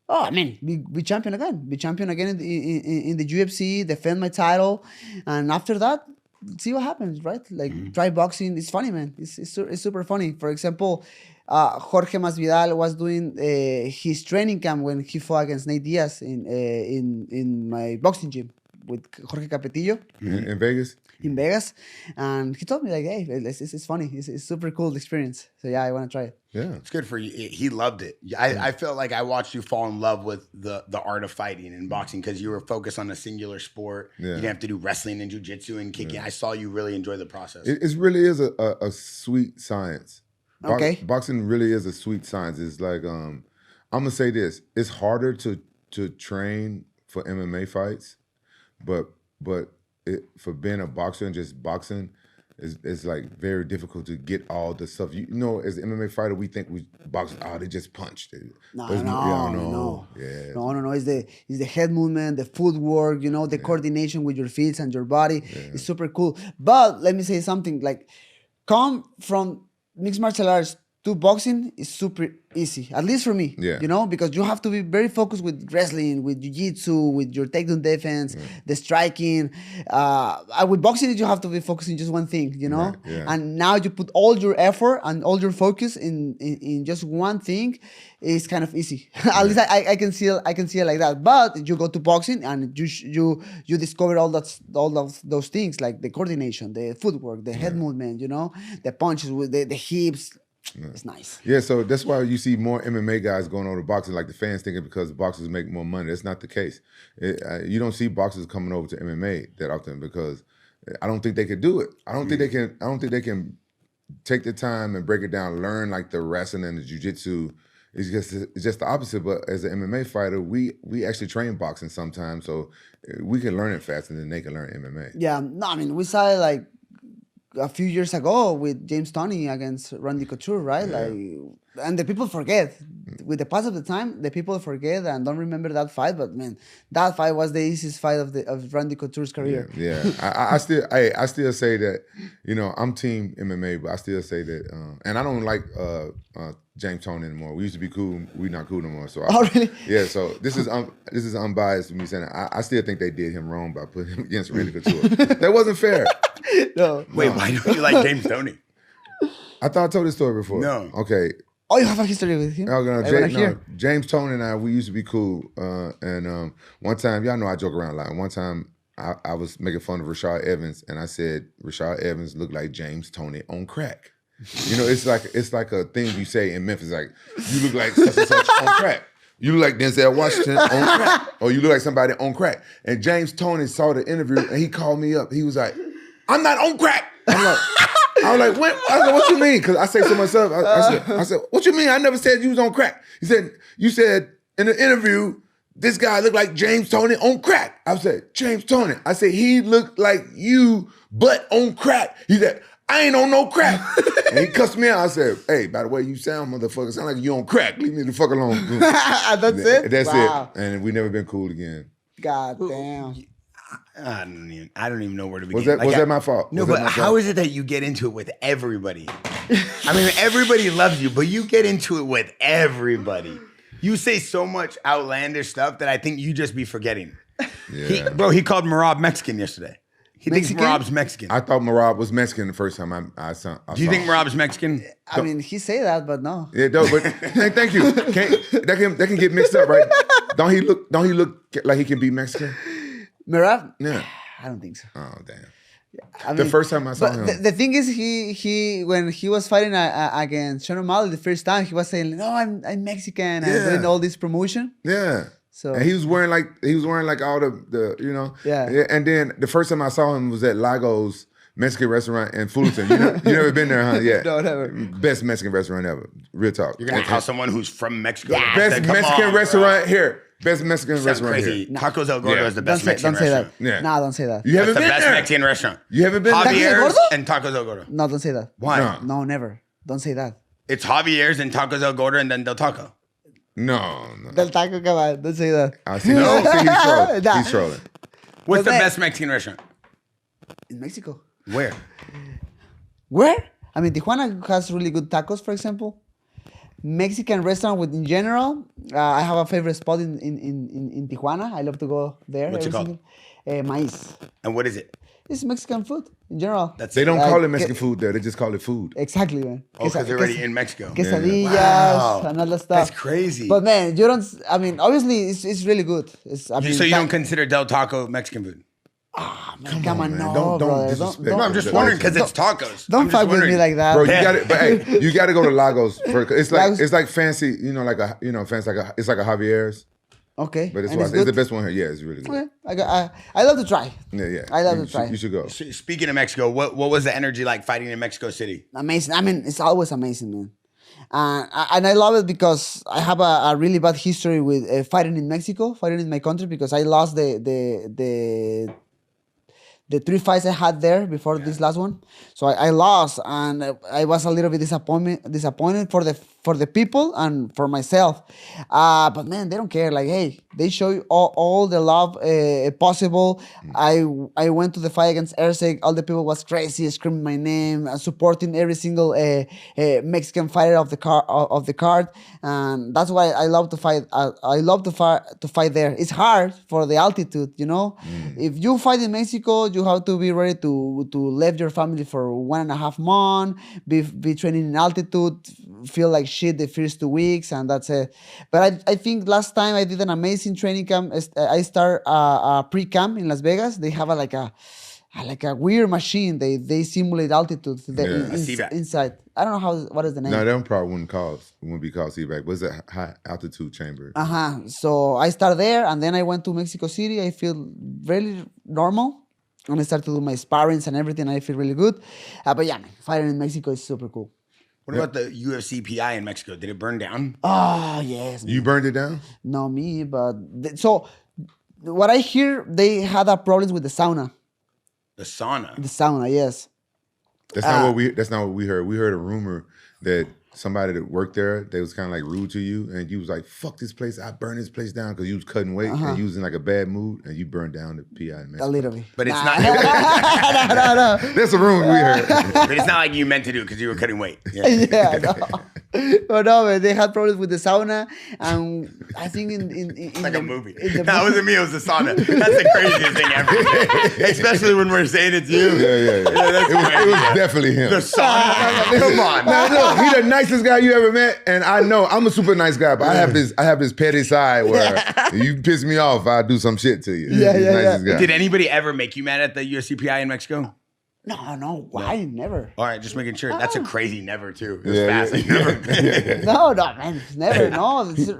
Oh, I mean, be champion again. Be champion again in the UFC, defend my title. And after that, see what happens, right? Like, try boxing. It's funny, man. It's super funny. For example, Jorge Masvidal was doing his training camp when he fought against Nate Diaz in my boxing gym with Jorge Capetillo In Vegas. in Vegas. And he told me, like, hey, it's funny. It's super cool experience. So, yeah, I want to try it. Yeah. It's good for you. He loved it. I felt like I watched you fall in love with the art of fighting and boxing because you were focused on a singular sport. Yeah. You didn't have to do wrestling and jiu-jitsu and kicking. I saw you really enjoy the process. It really is a sweet science. Okay. Boxing really is a sweet science. It's like I'm gonna say this: it's harder to train for MMA fights, but for being a boxer and just boxing is like very difficult to get all the stuff. You know, as an MMA fighter, we think we boxers, they just punched. No. Yeah. No. It's the head movement, the footwork, the coordination with your feet and your body. It's super cool. But let me say something, like, come from mixed martial arts to boxing is super easy, at least for me. Yeah. Because you have to be very focused with wrestling, with jiu-jitsu, with your takedown defense, the striking. With boxing, you have to be focusing just one thing, Right, yeah. And now you put all your effort and all your focus in just one thing. It's kind of easy. At least I can see it like that. But you go to boxing and you discover all of those things, like the coordination, the footwork, the head movement, the punches with the hips. It's nice. Yeah, so that's why you see more MMA guys going over to boxing. Like, the fans thinking because boxers make more money. That's not the case. You don't see boxers coming over to MMA that often because I don't think they could do it. I don't think they can take the time and break it down, learn like the wrestling and the jiu-jitsu. It's just the opposite. But as an MMA fighter, we actually train boxing sometimes, so we can learn it faster than they can learn MMA. Yeah, no, I mean, we saw it like a few years ago with James Toney against Randy Couture, right? Yeah. Like, and the people forget. With the pass of the time, the people forget and don't remember that fight. But man, that fight was the easiest fight of Randy Couture's career. Yeah. I still say that, I'm team MMA, but I still say that, and I don't like James Toney anymore. We used to be cool. We're not cool no more. So Really? Yeah. So this is unbiased with me saying that. I still think they did him wrong by putting him against Randy Couture. That wasn't fair. No. Wait, why don't you like James Toney? I thought I told this story before. No. Okay. Oh, you have a history with him? James Toney and I, we used to be cool. And one time, y'all know I joke around a lot. One time, I was making fun of Rashad Evans, and I said Rashad Evans looked like James Toney on crack. It's like a thing you say in Memphis, like, you look like such and such on crack. You look like Denzel Washington on crack, or you look like somebody on crack. And James Toney saw the interview, and he called me up. He was like, "I'm not on crack." I was like, what? I said, what you mean? Because I say to myself, I said, what you mean? I never said you was on crack. He said, you said in the interview, this guy looked like James Toney on crack. I said, James Toney. I said, he looked like you, but on crack. He said, I ain't on no crack. And he cussed me out. I said, hey, by the way you sound, motherfucker, sound like you on crack. Leave me the fuck alone. That's it? That's Wow. it. And we never been cool again. God damn. I don't even know where to begin. Was that my fault? No, but how is it that you get into it with everybody? I mean, everybody loves you, but you get into it with everybody. You say so much outlandish stuff that I think you just be forgetting. Yeah. He called Marab Mexican yesterday. He Mexican? thinks Marab's Mexican. I thought Marab was Mexican the first time I saw Do you think him. Marab's Mexican? I mean, he say that, but no. Yeah, no, but thank you. That can get mixed up, right? Don't he look like he can be Mexican? Mirab? Yeah. I don't think so. Oh damn. I The mean, first time I saw but him. the thing is, he when he was fighting against Sean O'Malley the first time, he was saying, "No, I'm Mexican," and Yeah. doing all this promotion. Yeah. So And he was wearing like all the. Yeah. And then the first time I saw him was at Lago's Mexican restaurant in Fullerton. You never been there, huh? Yeah. No, never. Best Mexican restaurant ever. Real talk. You're gonna tell someone who's from Mexico. Best Come Mexican on, restaurant here. Best Mexican Sounds restaurant crazy. here. Tacos El Gordo Yeah. is the Don't best say Mexican that. restaurant. Yeah. Nah, don't say that. You That's haven't the been best there. Mexican restaurant. You haven't been Tacos El there. Javier's Gordo? and Tacos El Gordo. No, don't say that. Why? No. No, never. Don't say that. It's Javier's and Tacos El Gordo and then Del Taco. No. Del Taco, come on. Don't say that. I see. No, see, he's trolling. Nah. He's trolling. What's the Well, best Mexican restaurant? In Mexico. Where? Where? I mean, Tijuana has really good tacos, for example. Mexican restaurant in general. I have a favorite spot in Tijuana. I love to go there. What's it called? Maíz. And what is it? It's Mexican food in general. That's They it. don't Like, call it Mexican food there. They just call it food. Exactly, man. Oh, because they're already in Mexico. Quesadillas Wow. and all that stuff. That's crazy. But man, you don't. I mean, obviously, it's really good. I mean, So you don't consider Del Taco Mexican food? Come on, man. no, Don't brother. disrespect No, I'm just wondering because it's tacos. Don't I'm just fuck with me wondering. like that. Bro, you got it. But hey, you got to go to Lagos. It's like Lagos? it's like fancy, fancy it's like a Javier's, Okay. but it's and the best one here. Yeah, it's really good. Okay. I love to try. Yeah. I love You to try. You should go. Speaking of Mexico, what was the energy like fighting in Mexico City? Amazing. I mean, it's always amazing, man. And I love it because I have a really bad history with fighting in Mexico, fighting in my country, because I lost the 3 fights I had there before this last one. So I lost, and I was a little bit disappointed for the people and for myself. But man, they don't care. Like, hey, they show you all the love possible. I went to the fight against Erceg. All the people was crazy, screaming my name, supporting every single Mexican fighter of the card. And that's why I love to fight. I love to fight there. It's hard for the altitude, you know. If you fight in Mexico, you have to be ready to leave your family for 1.5 months, be training in altitude, feel like shit the first 2 weeks, and that's it. But I think last time I did an amazing training camp. I start a pre-camp in Las Vegas. They have like a weird machine. They simulate altitude inside. I don't know what is the name. No, that probably wouldn't be called CVAC. What's that high altitude chamber? So I started there, and then I went to Mexico City. I feel really normal. And I started to do my sparrings and everything. I feel really good. But yeah, man, fighting in Mexico is super cool. What about the UFC PI in Mexico? Did it burn down? Oh, yes. Man. You burned it down? No, me, but... So, what I hear, they had problems with the sauna. The sauna? The sauna, yes. That's not what we heard. We heard a rumor that somebody that worked there, they was kind of like rude to you, and you was like, fuck this place, I burn this place down, because you was cutting weight and you was in like a bad mood, and you burned down the PI in Mexico. A little bit. But it's not... No. That's a rumor we heard. But it's not like you meant to do it because you were cutting weight. Yeah. Yeah, no. But no, man, they had problems with the sauna, and I think It's like a movie. No, it wasn't me, it was the sauna. That's the craziest thing ever. Especially when we're saying it's you. Yeah. It was definitely him. The sauna. Come on. Now look, he the nicest guy you ever met, and I know I'm a super nice guy, but I have this petty side where you piss me off, I'll do some shit to you. Yeah. Nicest guy. Did anybody ever make you mad at the USCPI in Mexico? No, why? Never. All right, just making sure. That's a crazy never, too. It was Yeah, fast. Like, never. No, man, never. No, it's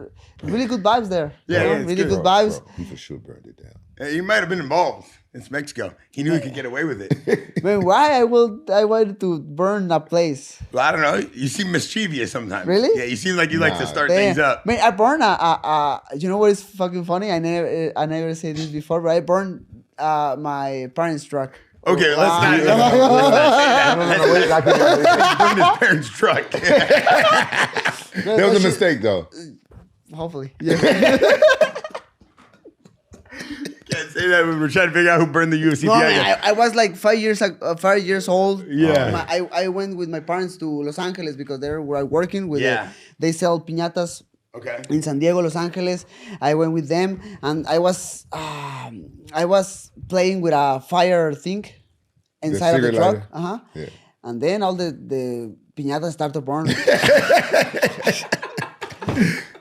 really good vibes there. Yeah, You know, it's really good. good vibes. Bro, he for sure burned it down. He might have been involved. It's Mexico. He knew he could get away with it. Man, why I wanted to burn that place? Well, I don't know. You seem mischievous sometimes. Really? Yeah, you seem like you like to start Man, things up. Man, I burned you know what is fucking funny? I never said this before, but I burned my parents' truck. Okay, let's not say that. He burned his parents' truck. That was a mistake, though. Hopefully. Yeah. Can't say that when we're trying to figure out who burned the UFC. No, man, I was like 5 years old. Yeah. I went with my parents to Los Angeles because they were working with they sell piñatas. Okay. In San Diego, Los Angeles, I went with them, and I was playing with a fire thing inside of the truck. Yeah. And then all the piñatas started to burn.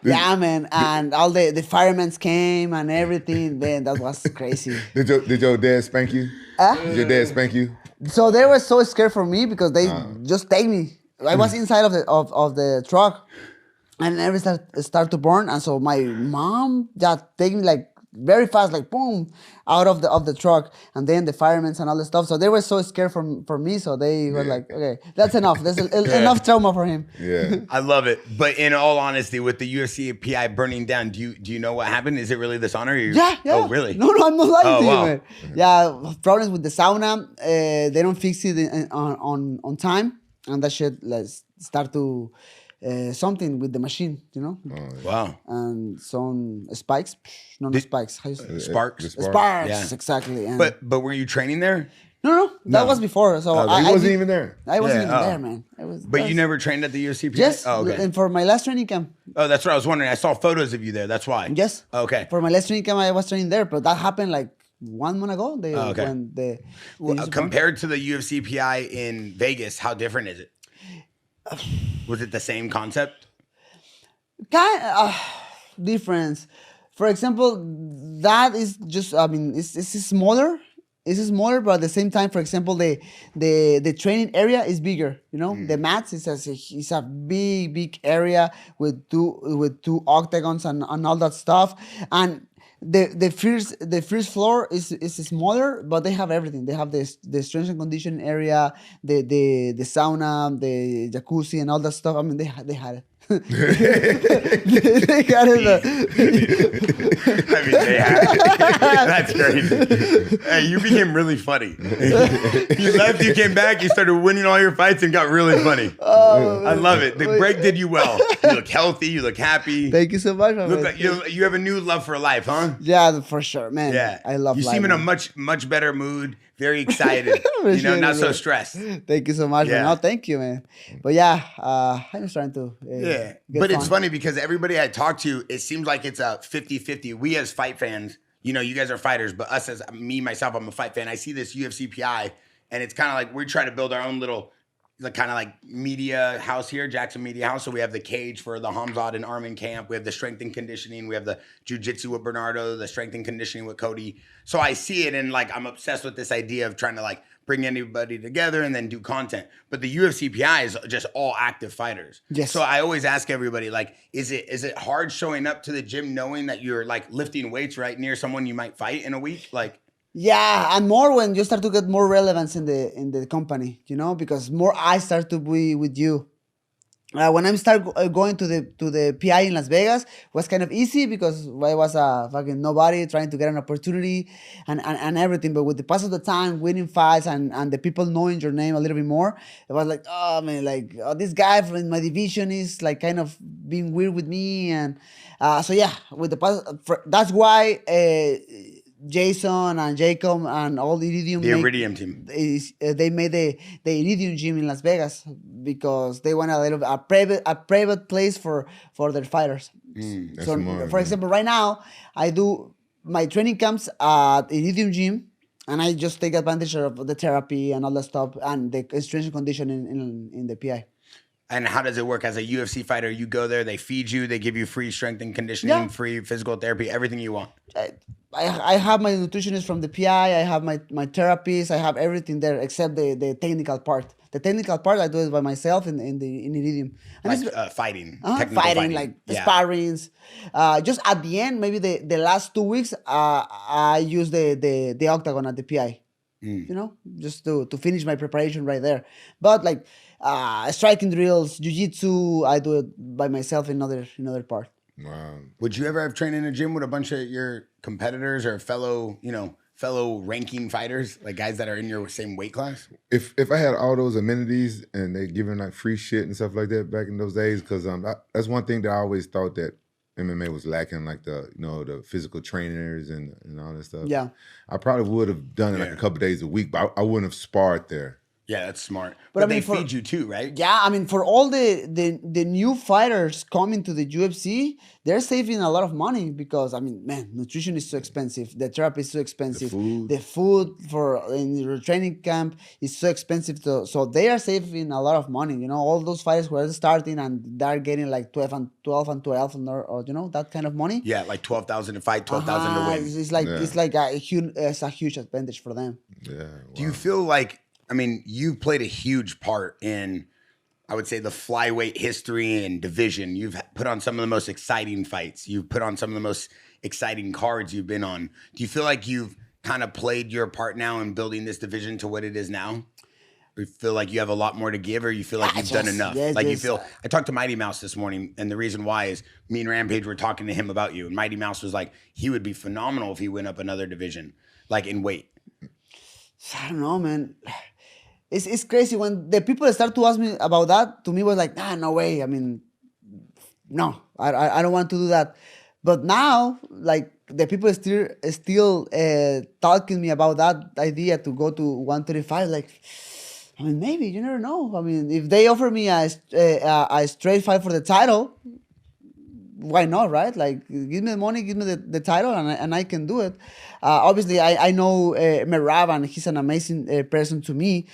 Yeah, man, and all the firemen came and everything. Man, that was crazy. Did your dad spank you? Did your dad spank you? So they were so scared for me because they just take me. I was inside of the truck. And everything start to burn, and so my mom just take me like very fast, like boom, out of the truck, and then the firemen and all the stuff. So they were so scared for me, so they were like, okay, that's enough. There's enough trauma for him. Yeah, I love it. But in all honesty, with the UFC PI burning down, do you know what happened? Is it really the sauna? Yeah. Oh, really? No, I'm not lying to you, wow. man. Yeah, problems with the sauna. They don't fix it on time, and that shit start to. Something with the machine, you know? Wow. And some spikes. No spikes. How you say? Sparks. the Sparks, Yeah. exactly. And But were you training there? No, that No. was before. So He wasn't even there. I wasn't Yeah, even oh. there, man. But you never trained at the UFCPA? Yes. Oh, okay. And for my last training camp, Oh, that's what I was wondering. I saw photos of you there. That's why. yes. Okay. For my last training camp, I was training there, but that happened like 1 month ago. Okay. When the Compared to the UFCPI in Vegas, how different is it? Was it the same concept? kind difference. For example, that is just. I mean, it's smaller. It's smaller, but at the same time, for example, the training area is bigger. You know, the mats is a big area with two octagons and all that stuff. And the first floor is smaller, but they have everything. They have the strength and conditioning area, the sauna, the jacuzzi, and all that stuff. I mean, they had it. They got it. I mean, they had it. That's crazy. Hey, you became really funny. You left, you came back, you started winning all your fights and got really funny. I love it. The break did you well. You look healthy, you look happy. Thank you so much, man. Look like you have a new love for life, huh? Yeah, for sure, man. Yeah. I love you life, seem in a man. much better mood, very excited. Appreciate not it, so man. stressed. Thank you so much, Yeah. man. No, thank you, man. But yeah, I'm starting to. Yeah. get But it's fun. funny because everybody I talk to, it seems like it's a 50-50. We as fight fans, you guys are fighters, but us as myself, I'm a fight fan. I see this UFC PI, and it's kind of like we try to build our own little kind of like media house here, Jaxxon Media House. So we have the cage for the Khamzat and Armin camp. We have the strength and conditioning. We have the jiu-jitsu with Bernardo, the strength and conditioning with Cody. So I see it, and like I'm obsessed with this idea of trying to like bring anybody together and then do content. But the UFC PI is just all active fighters. Yes. So I always ask everybody, like, is it hard showing up to the gym knowing that you're like lifting weights right near someone you might fight in a week? Like, Yeah, and more when you start to get more relevance in the company, because more eyes start to be with you. When I start going to the PI in Las Vegas, was kind of easy because I was a fucking nobody trying to get an opportunity and everything. But with the pass of the time, winning fights and the people knowing your name a little bit more, it was like, oh man, like this guy from my division is like kind of being weird with me, and so yeah, with the pass, that's why. Jason and Jacob and all the Iridium. the Iridium team. They made the Iridium gym in Las Vegas because they want a private place for their fighters. That's So, smart, for man. example, right now I do my training camps at Iridium gym, and I just take advantage of the therapy and all that stuff and the strength and conditioning in the PI. And how does it work as a UFC fighter? You go there, they feed you, they give you free strength and conditioning, Yeah. free physical therapy, everything you want. I have my nutritionist from the PI. I have my therapist. I have everything there except the technical part. The technical part I do it by myself in Iridium. And Like it's fighting, uh-huh, technical fighting, like sparrings. Just at the end, maybe the last 2 weeks, I use the octagon at the PI. Just to finish my preparation right there. But like striking drills, jiu-jitsu, I do it by myself in another part. Wow. Would you ever have trained in a gym with a bunch of your competitors or fellow ranking fighters, like guys that are in your same weight class? If I had all those amenities and they giving like free shit and stuff like that back in those days, because that's one thing that I always thought that MMA was lacking, like the physical trainers and all that stuff. Yeah. I probably would have done it like a couple days a week, but I wouldn't have sparred there. Yeah, that's smart. But But I mean, they feed you too, right? Yeah, I mean, for all the new fighters coming to the UFC, they're saving a lot of money because, I mean, man, nutrition is so expensive. The therapy is so expensive. The food in your training camp is so expensive. So they are saving a lot of money. All those fighters who are starting and they're getting like 12 and 12 or that kind of money. Yeah, like 12,000 to fight, 12,000 to win. It's like it's a huge advantage for them. Yeah. Do you feel like, I mean, you played a huge part in, I would say, the flyweight history and division. You've put on some of the most exciting fights. You've put on some of the most exciting cards you've been on. Do you feel like you've kind of played your part now in building this division to what it is now? Or you feel like you have a lot more to give, or you feel like you've done enough? I talked to Mighty Mouse this morning, and the reason why is me and Rampage were talking to him about you, and Mighty Mouse was like, he would be phenomenal if he went up another division, like in weight. I don't know, man. It's crazy when the people start to ask me about that. To me, was like, no way. I mean, no, I don't want to do that. But now, like the people still talking me about that idea to go to 135. Like, I mean, maybe you never know. I mean, if they offer me a straight fight for the title, why not, right? Like, give me the money, give me the title, and I can do it. Obviously, I know Merab, and he's an amazing person to me.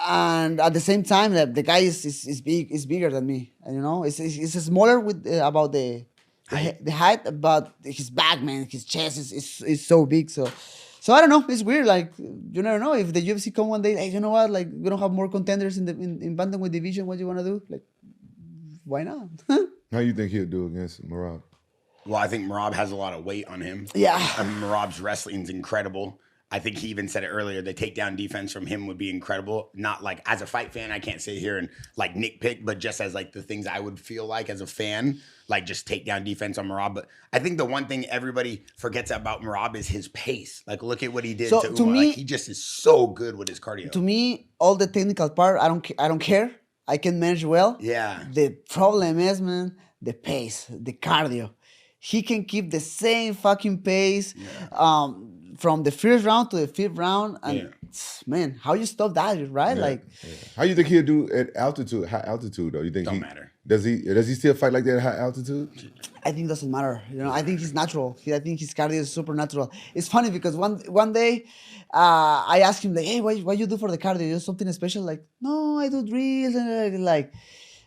And at the same time, the guy is bigger than me. And, you know, it's smaller with about the height, but his back, man, his chest is so big. So I don't know. It's weird. Like, you never know if the UFC come one day. Hey, you know what? Like, we don't have more contenders in bantamweight division. What do you want to do? Like, why not? How you think he'll do against Merab? Well, I think Merab has a lot of weight on him. Yeah. I mean, Merab's wrestling's incredible. I think he even said it earlier. The takedown defense from him would be incredible. Not like as a fight fan, I can't sit here and like nitpick, but just as like the things I would feel like as a fan, like just takedown defense on Merab. But I think the one thing everybody forgets about Merab is his pace. Like, look at what he did So, to to Umar. me- Like, he just is so good with his cardio. To me, all the technical part, I don't care. I can manage well. Yeah. The problem is, man, the pace, the cardio. He can keep the same fucking pace from the first round to the fifth round. And man, how you stop that, right? Yeah, Like, yeah. How you think he'll do at altitude? High altitude, though. You think Don't matter. Does he still fight like that at high altitude? I think it doesn't matter. You know, I think he's natural. I think his cardio is super natural. It's funny because one day I asked him, like, hey, what you do for the cardio? You do something special? Like, no, I do drills. And like,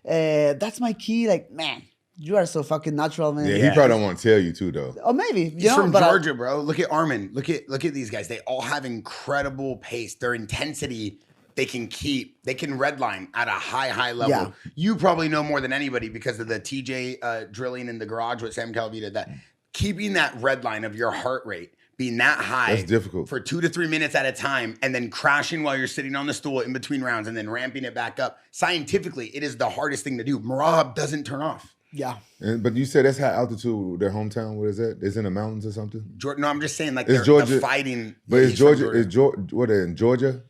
that's my key. Like, man, you are so fucking natural, man. Yeah, he probably don't want to tell you too, though. Or maybe. He's from Georgia, bro. Look at Armin. Look at these guys. They all have incredible pace. Their intensity, they can keep. They can redline at a high level. Yeah. You probably know more than anybody because of the TJ drilling in the garage with Sam Calavita. That keeping that redline of your heart rate being that high, That's difficult. for 2 to 3 minutes at a time, and then crashing while you're sitting on the stool in between rounds, and then ramping it back up. Scientifically, it is the hardest thing to do. Merab doesn't turn off. Yeah. But you said that's high altitude. Their hometown, what is that? It's in the mountains or something. No, I'm just saying, like, It's they're Georgia, fighting. But Yeah, is he's from Georgia? Is Georgia? What? In Georgia?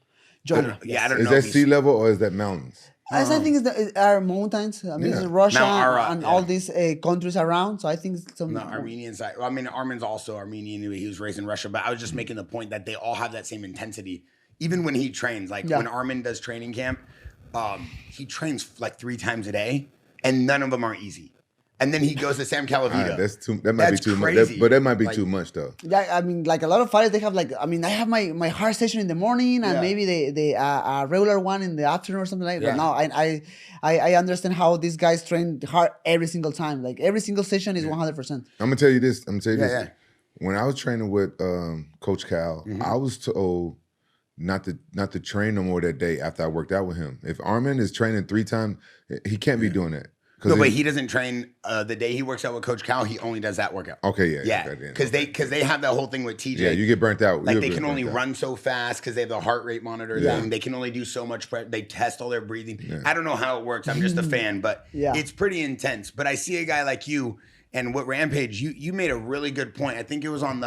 Georgia. Yeah, I don't Is know. that if he's- sea level or is that mountains? I think it's are mountains. I mean, Yeah. it's Russia Mount Ararat, and yeah. all these countries around. So I think it's some. The Armenian side. Well, I mean, Armin's also Armenian. He was raised in Russia, but I was just making the point that they all have that same intensity. Even when he trains, like Yeah. when Armin does training camp, he trains like 3 times a day, and none of them are easy. And then he goes to Sam Calavita. That's too. That might That's be too much. crazy. But that might be Like- too much, though. Yeah, I mean, like a lot of fighters, they have like, I mean, I have my hard session in the morning and Yeah. maybe the regular one in the afternoon or something like that. Yeah. But now I understand how these guys train hard every single time. Like every single session is 100%. I'm gonna tell you this. Yeah. When I was training with Coach Cal, I was told not to train no more that day after I worked out with him. If Armin is training 3 times, he can't be doing that. No, but he doesn't train the day he works out with Coach Cal. He only does that workout. Okay, yeah. Yeah, okay, then. because they have that whole thing with TJ. Yeah, you get burnt out. Like You'll they get can only burnt out. run so fast because they have the heart rate monitor thing. They can only do so much. They test all their breathing. I don't know how it works. I'm just a fan, but Yeah. it's pretty intense. But I see a guy like you, and what Rampage, you made a really good point. I think it was on the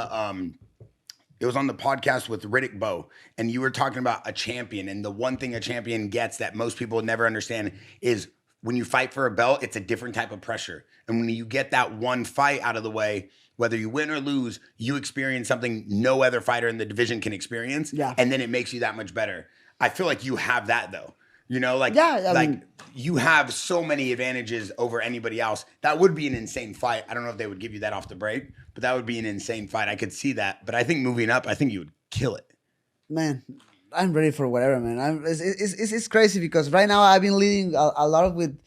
podcast with Riddick Bowe, and you were talking about a champion, and the one thing a champion gets that most people never understand is when you fight for a belt, it's a different type of pressure. And when you get that one fight out of the way, whether you win or lose, you experience something no other fighter in the division can experience. Yeah. And then it makes you that much better. I feel like you have that though. You know, like, Yeah, I mean- you have so many advantages over anybody else. That would be an insane fight. I don't know if they would give you that off the break, but that would be an insane fight. I could see that. But I think moving up, I think you would kill it. Man, I'm ready for whatever, man. It's crazy because right now I've been leading a lot with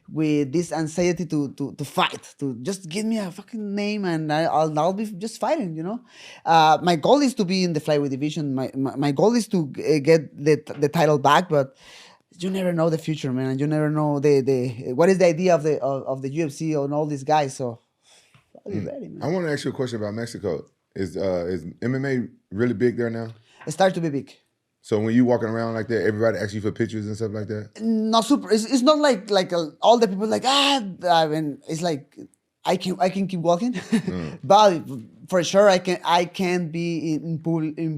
this anxiety to fight, to just give me a fucking name and I'll be just fighting, you know. My goal is to be in the flyweight division. My goal is to get the title back, but you never know the future, man. And you never know the what is the idea of the UFC and all these guys. So I'll be ready, man. I want to ask you a question about Mexico. Is MMA really big there now? It starts to be big. So when you walking around like that, everybody asks you for pictures and stuff like that? Not super. It's not like all the people like I mean, it's like I can keep walking, but for sure I can be in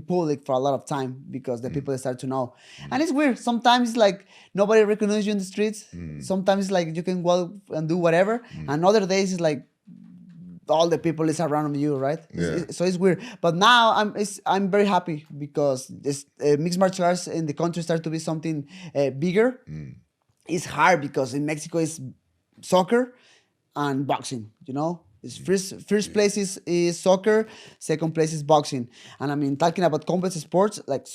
public for a lot of time because the people start to know, and it's weird. Sometimes it's like nobody recognizes you in the streets. Sometimes it's like you can go and do whatever, and other days it's like all the people is around you, right? Yeah. So it's weird. But now I'm very happy because this mixed martial arts in the country start to be something bigger. It's hard because in Mexico it's soccer and boxing, you know. It's first place is soccer, second place is boxing. And I mean, talking about combat sports, like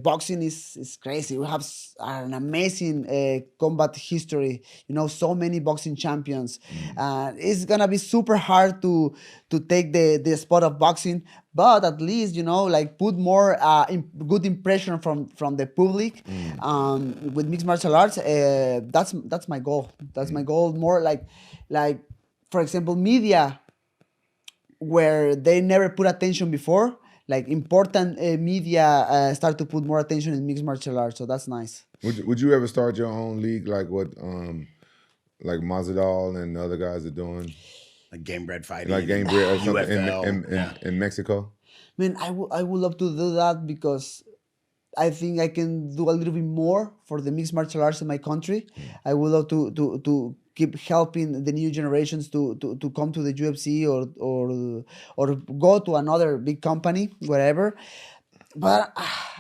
boxing is crazy. We have an amazing combat history, you know, so many boxing champions. It's gonna be super hard to take the spot of boxing, but at least, you know, like put more good impression from the public with mixed martial arts. That's my goal. That's my goal. More like for example, media where they never put attention before, like important media start to put more attention in mixed martial arts. So that's nice. Would you ever start your own league like what like Masvidal and the other guys are doing? Like game bred fighting. Like game bred or something UFL, in Mexico? I mean, I would love to do that because I think I can do a little bit more for the mixed martial arts in my country. I would love to keep helping the new generations to come to the UFC or go to another big company, whatever. But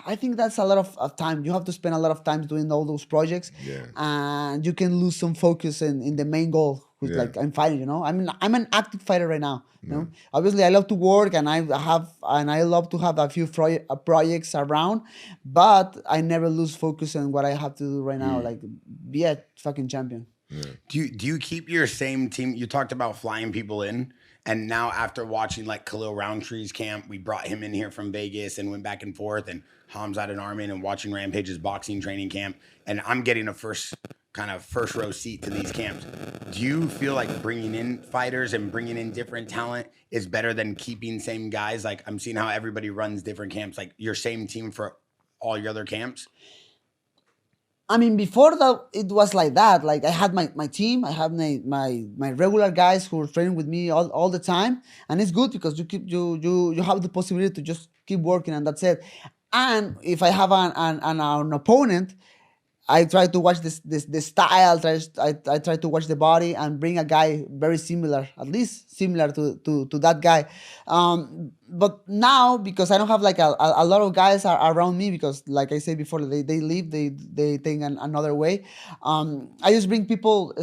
I think that's a lot of time. You have to spend a lot of time doing all those projects, and you can lose some focus in the main goal, which like I'm fighting. You know, I'm an active fighter right now. You know, obviously I love to work and I love to have a few projects around, but I never lose focus on what I have to do right now. Like be a fucking champion. Do you keep your same team? You talked about flying people in, and now after watching like Khalil Roundtree's camp, we brought him in here from Vegas and went back and forth, and Khamzat and Armin, and watching Rampage's boxing training camp, and I'm getting a first row seat to these camps. Do you feel like bringing in fighters and bringing in different talent is better than keeping same guys? Like I'm seeing how everybody runs different camps, like your same team for all your other camps. I mean, before that, it was like that. Like I had my team, I have my regular guys who are training with me all the time, and it's good because you have the possibility to just keep working, and that's it. And if I have an opponent, I try to watch the style. I try to watch the body and bring a guy very similar, at least similar to that guy. But now, because I don't have like a lot of guys around me, because like I said before, they leave, they take another way. I just bring people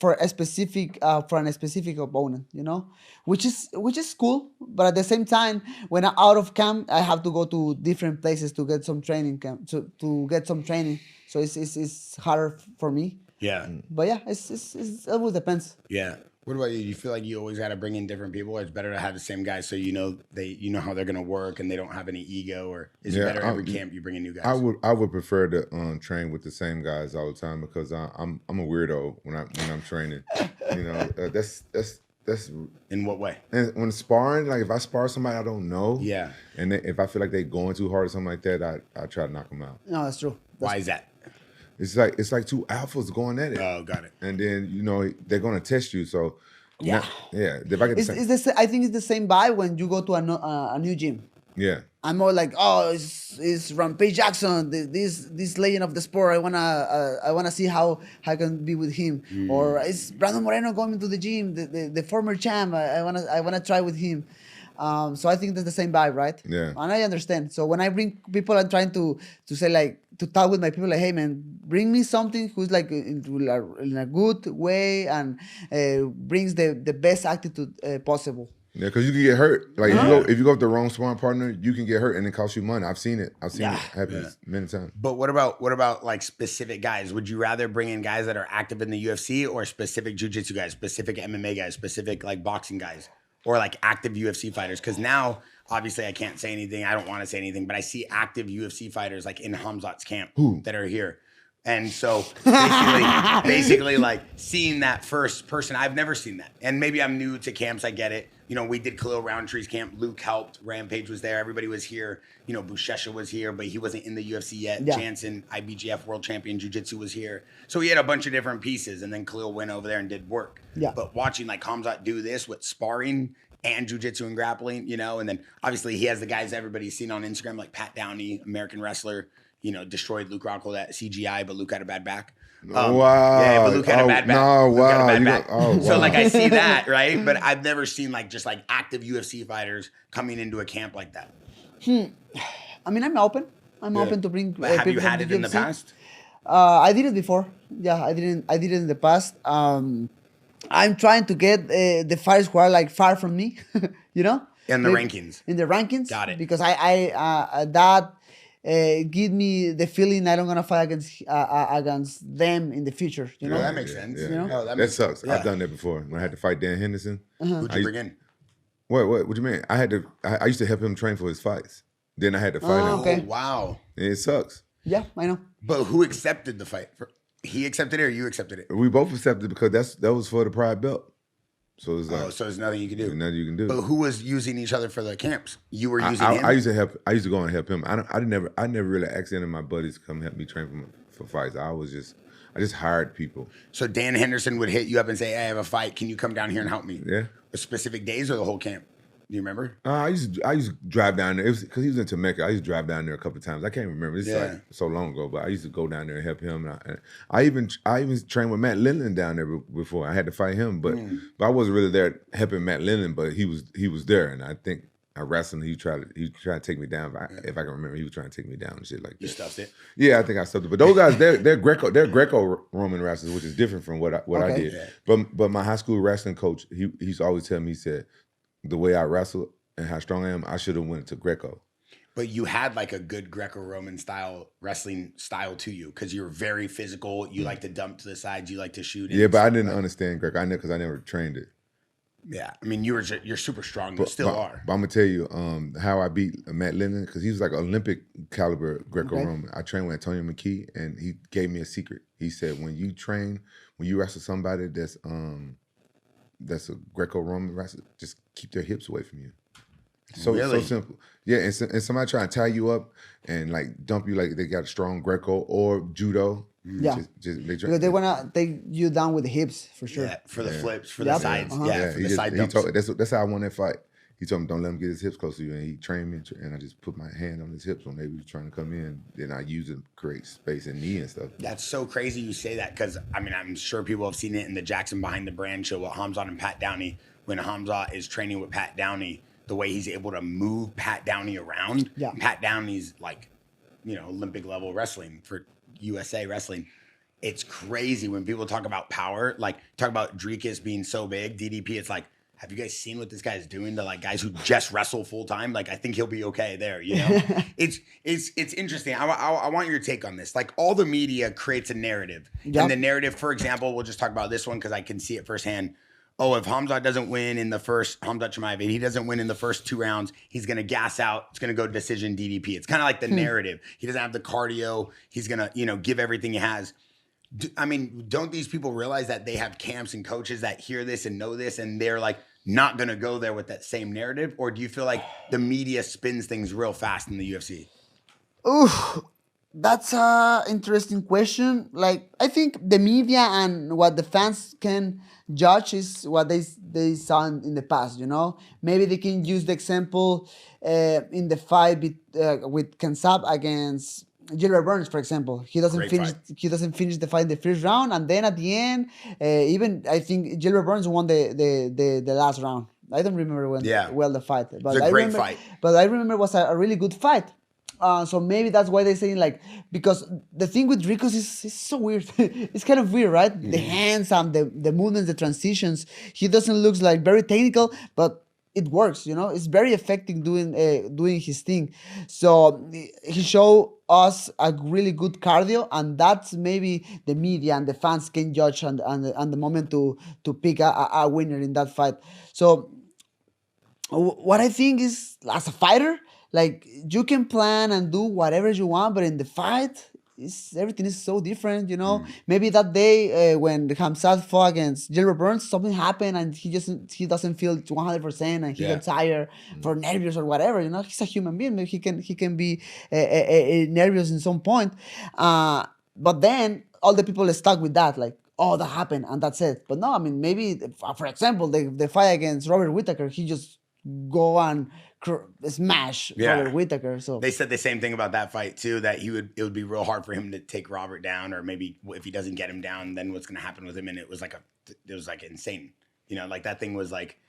for an specific opponent, you know, which is cool. But at the same time, when I'm out of camp, I have to go to different places to get some training camp to get some training. So it's harder for me. Yeah. But yeah, it always depends. Yeah. What about you? You feel like you always got to bring in different people, or it's better to have the same guys so you know how they're gonna work and they don't have any ego, or is it better every camp you bring in new guys? I would prefer to train with the same guys all the time because I'm a weirdo when I'm training. You know, that's in what way? And when sparring, like if I spar somebody I don't know, and if I feel like they're going too hard or something like that, I try to knock them out. No, that's true. Why is that? It's like two alphas going at it. Oh, got it. And then you know they're gonna test you. So if I get I think it's the same vibe when you go to a new gym. Yeah. I'm more like, oh, it's Rampage Jaxxon, this legend of the sport. I wanna see how I can be with him. Or it's Brandon Moreno going to the gym, the former champ. I wanna try with him. So I think that's the same vibe, right? Yeah. And I understand. So when I bring people, I'm trying to say like to talk with my people like, hey man, bring me something who's like in a good way and brings the best attitude possible. Yeah, because you can get hurt. Like if you go with the wrong sparring partner, you can get hurt and it costs you money. I've seen it. It happen many times. But what about like specific guys? Would you rather bring in guys that are active in the UFC or specific jiu-jitsu guys, specific MMA guys, specific like boxing guys, or like active UFC fighters? Because now, obviously, I can't say anything. I don't want to say anything, but I see active UFC fighters like in Khamzat's camp that are here. And so basically like seeing that first person, I've never seen that. And maybe I'm new to camps, I get it. You know, we did Khalil Roundtree's camp. Luke helped. Rampage was there. Everybody was here. You know, Buchecha was here, but he wasn't in the UFC yet. Yeah. Jansen, IBJF world champion jiu-jitsu, was here. So he had a bunch of different pieces. And then Khalil went over there and did work. Yeah. But watching like Khamzat do this with sparring and jiu-jitsu and grappling, you know, and then obviously he has the guys everybody's seen on Instagram, like Pat Downey, American wrestler, you know, destroyed Luke Rockhold at CGI, but Luke had a bad back. Wow. Yeah, but Luke had a bad back. No, Luke had a wow. bad You back. got- So wow. like I see that, right? But I've never seen like just like active UFC fighters coming into a camp like that. I mean, I'm open. I'm Yeah. open to bring. But have you people had from it in the UFC. past? I did it before. Yeah, I did it in the past. I'm trying to get the fighters who are like far from me, you know, In the rankings. In the rankings, Got it. because I that give me the feeling I don't gonna fight against them in the future. You know, that makes sense. Yeah. You know? Oh, that sucks. yeah. I've done that before. When I had to fight Dan Henderson. Who'd I you used- bring in? What do you mean? I used to help him train for his fights. Then I had to fight him. okay. Oh, wow. And it sucks. Yeah, I know. But who accepted the fight? He accepted it or you accepted it? We both accepted because that was for the pride belt. So it's like Oh, so there's nothing you can do. nothing you can do. But who was using each other for the camps? You were using I, him? I used to help. I used to go and help him. I never really asked any of my buddies to come help me train for fights. I just hired people. So Dan Henderson would hit you up and say, hey, I have a fight. Can you come down here and help me? Yeah. Specific days or the whole camp? Do you remember? I used to drive down there because he was in Temecula. I used to drive down there a couple of times. I can't remember. It's like so long ago, but I used to go down there and help him. And I even trained with Matt Lindland down there before. I had to fight him, but I wasn't really there helping Matt Lindland. But he was there, and I think I wrestled. He tried to take me down. If I can remember, he was trying to take me down and shit like that. You stuffed it? Yeah, I think I stuffed it. But those guys, they're Greco-Roman wrestlers, which is different from what I did. Yeah. But my high school wrestling coach, he's always telling me, he said, the way I wrestle and how strong I am, I should have went to Greco. But you had like a good Greco-Roman style wrestling style to you because you were very physical. You like to dump to the sides. You like to shoot. Yeah, but I didn't understand Greco. I know because I never trained it. Yeah, I mean you're super strong. You still are. But I'm gonna tell you how I beat Matt Lindland because he was like Olympic caliber Greco-Roman. I trained with Antonio McKee, and he gave me a secret. He said when you wrestle somebody that's a Greco-Roman wrestler, just keep their hips away from you. So simple. Yeah, and somebody try to tie you up and like dump you like they got a strong Greco or judo. Yeah. Because they wanna take you down with the hips for sure. Yeah, for the flips, for the sides. Uh-huh. Yeah, for the side dumps. That's how I won that fight. He told me don't let him get his hips close to you, and he trained me, and I just put my hand on his hips when they were trying to come in. Then I used it to create space and knee and stuff. That's so crazy you say that because I mean I'm sure people have seen it in the Jaxxon Behind the Brand show with Khamzat and Pat Downey. When Khamzat is training with Pat Downey, the way he's able to move Pat Downey around. Yeah. Pat Downey's like, Olympic level wrestling for USA wrestling. It's crazy when people talk about power, like talk about Dricus being so big, DDP. It's like, have you guys seen what this guy's doing to like guys who just wrestle full time? Like, I think he'll be okay there. It's interesting. I want your take on this. Like, all the media creates a narrative, and the narrative, for example, we'll just talk about this one because I can see it firsthand. Oh, if Khamzat doesn't win in the first, Khamzat Chimaev, he doesn't win in the first 2 rounds, he's going to gas out. It's going to go decision DDP. It's kind of like the narrative. He doesn't have the cardio. He's going to, give everything he has. Don't these people realize that they have camps and coaches that hear this and know this, and they're like not going to go there with that same narrative? Or do you feel like the media spins things real fast in the UFC? Ooh, that's a interesting question. Like, I think the media and what the fans can judge is what they saw in the past. Maybe they can use the example in the fight with Khamzat against Gilbert Burns, for example. He doesn't finish the fight in the first round, and then at the end, even I think Gilbert Burns won the last round. I don't remember the fight, but it's a great fight. But I remember it was a really good fight. So maybe that's why they're saying, like, because the thing with Ricos is so weird. It's kind of weird, right? The hands and the movements, the transitions. He doesn't look like very technical, but it works. It's very effective doing his thing. So he showed us a really good cardio, and that's maybe the media and the fans can judge and the moment to pick a winner in that fight. So what I think is, as a fighter, like, you can plan and do whatever you want, but in the fight, everything is so different, Maybe that day when Khamzat fought against Gilbert Burns, something happened and he doesn't feel 100% and he got tired for nervous or whatever. He's a human being. Maybe he can be nervous in some point. But then all the people are stuck with that, like, oh, that happened and that's it. But no, maybe, for example, the fight against Robert Whittaker, he just go and smash Yeah. Robert Whittaker. So They said the same thing about that fight too. That it would be real hard for him to take Robert down, or maybe if he doesn't get him down, then what's going to happen with him? And it was like insane. Like that thing was like,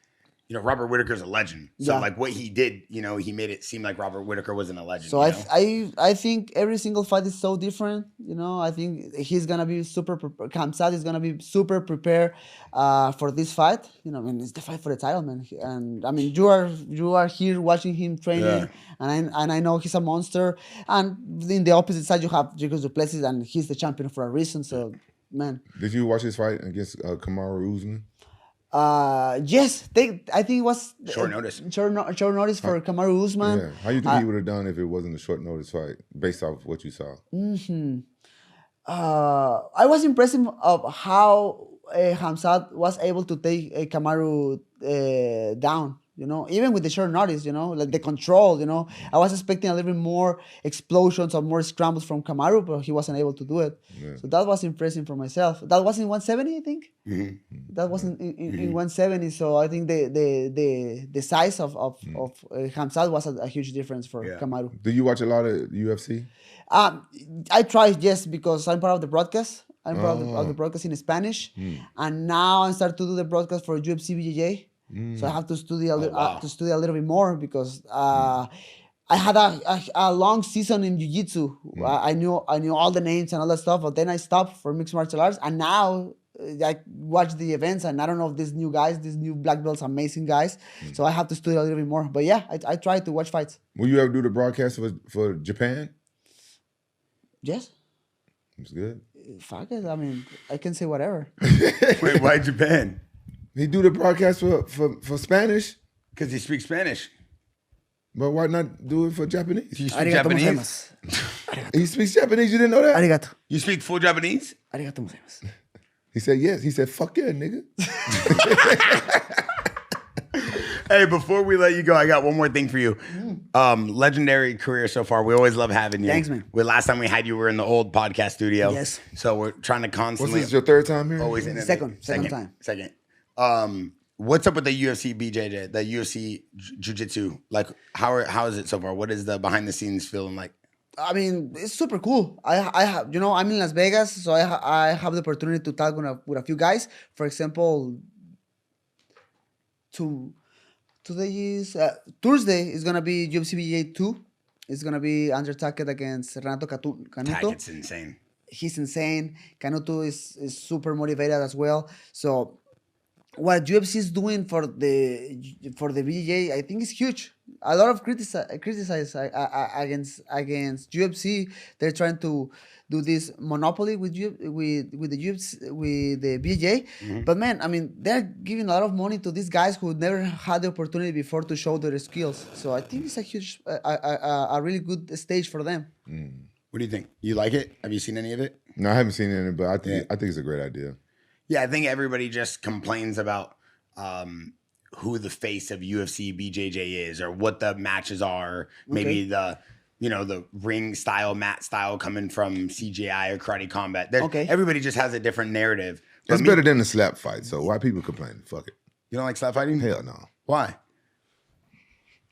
Robert Whittaker's a legend. So Yeah. like what he did, he made it seem like Robert Whittaker wasn't a legend. So I think every single fight is so different. I think he's gonna be Khamzat is gonna be super prepared for this fight. It's the fight for the title, man. And I mean, you are here watching him training, and I know he's a monster. And in the opposite side, you have Dricus du Plessis, and he's the champion for a reason. So, man. Did you watch his fight against Kamaru Usman? Yes, I think it was Short notice. Short notice for Kamaru Usman. Yeah. How you think he would have done if it wasn't a short notice fight, based off what you saw? I was impressed of how Khamzat was able to take Kamaru down. Even with the short notice, like the control. I was expecting a little bit more explosions or more scrambles from Kamaru, but he wasn't able to do it. Yeah. So that was impressive for myself. That was in 170, I think. Mm-hmm. That wasn't in 170. So I think the size of Khamzat was a huge difference for Kamaru. Do you watch a lot of UFC? I tried, yes, because I'm part of the broadcast. I'm part of the broadcast in Spanish, and now I start to do the broadcast for UFC BJJ. So I have to study a little bit more because I had a long season in jiu-jitsu. I knew all the names and all that stuff, but then I stopped for mixed martial arts, and now I watch the events, and I don't know if these new black belts, amazing guys. So I have to study a little bit more. But yeah, I try to watch fights. Will you ever do the broadcast for Japan? Yes. It's good. Fuck it. I mean, I can say whatever. Wait, why Japan? He do the broadcast for Spanish, Because he speaks Spanish. but why not do it for Japanese? Do you speak Arigato Japanese? gozaimasu. He speaks Japanese. You didn't know that? Arigato. You speak full Japanese? Arigato gozaimasu. He said yes. He said fuck yeah, nigga. Hey, before we let you go, I got one more thing for you. Legendary career so far. We always love having you. Thanks, man. Last time we had you, we were in the old podcast studio. Yes. So we're trying to What's constantly this? Your third time here? always innovate. Second time. Second. What's up with the UFC BJJ, the UFC Jiu-Jitsu? Like, how is it so far? What is the behind the scenes feeling like? I mean, it's super cool. I have, I'm in Las Vegas, so I have the opportunity to talk with a few guys. For example, today is Thursday is gonna be UFC BJJ 2. It's gonna be Andre Tackett against Renato Canuto. It's insane. He's insane. Canuto is super motivated as well. So what UFC is doing for the BJJ, I think is huge. A lot of criticize against UFC. They're trying to do this monopoly with the UFC, with the BJJ. But man, I mean, they're giving a lot of money to these guys who never had the opportunity before to show their skills. So I think it's a huge, a really good stage for them. What do you think? You like it? Have you seen any of it? No, I haven't seen any, but I think it's a great idea. Yeah, I think everybody just complains about who the face of UFC BJJ is, or what the matches are. Maybe the ring style, mat style coming from CGI or Karate Combat. Everybody just has a different narrative. It's better than the slap fight. So why people complain? Fuck it. You don't like slap fighting? Hell no. Why?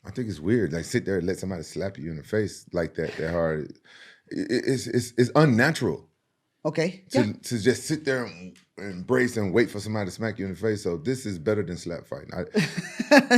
I think it's weird. Like sit there and let somebody slap you in the face like that hard. It's unnatural. Okay. To just sit there and embrace and wait for somebody to smack you in the face. So this is better than slap fighting.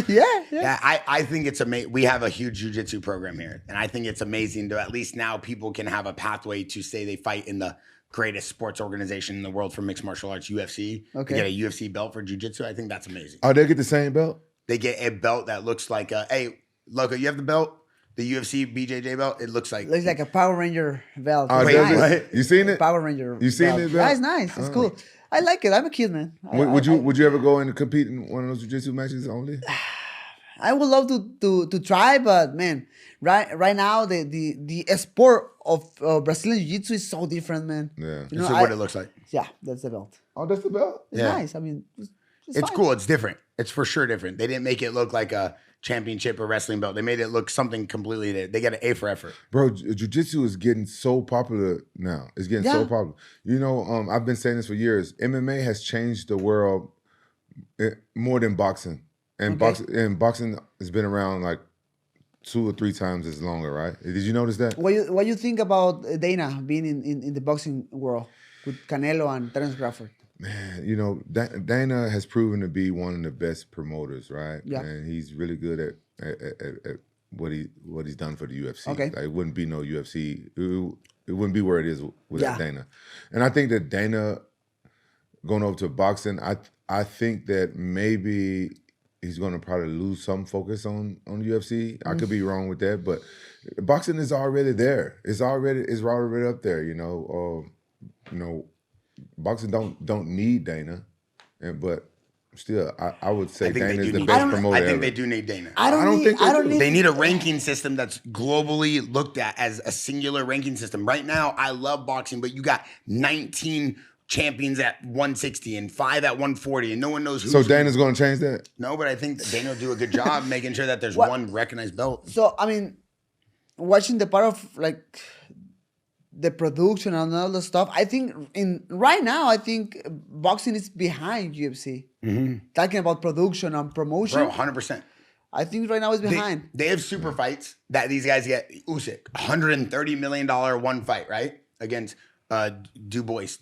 Yeah. I think it's amazing. We have a huge jiu-jitsu program here, and I think it's amazing to at least now people can have a pathway to say they fight in the greatest sports organization in the world for mixed martial arts, UFC. Okay. They get a UFC belt for jiu-jitsu. I think that's amazing. Oh, they get the same belt? They get a belt that looks like hey, Loco, you have the belt? The UFC BJJ belt? It looks like a Power Ranger belt. Oh, Wait, does what? it? You seen it? Power Ranger. You seen belt. it, belt? Yeah, it's nice. It's cool. I like it. I'm a kid, man. Would you ever go in and compete in one of those jiu-jitsu matches only? I would love to try, but man, right now the sport of Brazilian Jiu-Jitsu is so different, man. Yeah. this is what it looks like. Yeah, that's the belt. Oh, that's the belt? It's nice. I mean, It's fine. cool. It's different. It's for sure different. They didn't make it look like a championship or wrestling belt. They made it look something completely different. They got an A for effort. Bro, jiu-jitsu is getting so popular now. It's getting so popular. You know, I've been saying this for years. MMA has changed the world more than boxing. And boxing has been around like 2 or 3 times as longer, right? Did you notice that? What you think about Dana being in the boxing world with Canelo and Terence Crawford? Man, you know, Dana has proven to be one of the best promoters, right? Yeah. And he's really good at what he's done for the UFC. Okay. Like, it wouldn't be no UFC. It wouldn't be where it is without Yeah. Dana. And I think that Dana going over to boxing, I think that maybe he's going to probably lose some focus on UFC. I could be wrong with that, but boxing is already there. It's already up there. You know, boxing don't need Dana, but still, I would say Dana is the best promoter I think ever. they do need Dana. I don't think They need a ranking system that's globally looked at as a singular ranking system. Right now, I love boxing, but you got 19 champions at 160 and 5 at 140, and no one knows who. So Dana's going to change that? No, but I think that Dana will do a good job making sure that there's one recognized belt. So I mean, watching the part of like the production and all the stuff, I think right now boxing is behind UFC. Talking about production and promotion, Bro, 100%. I think right now it's behind. They have super fights that these guys get. Usyk, $130 million one fight, right? Against Dubois.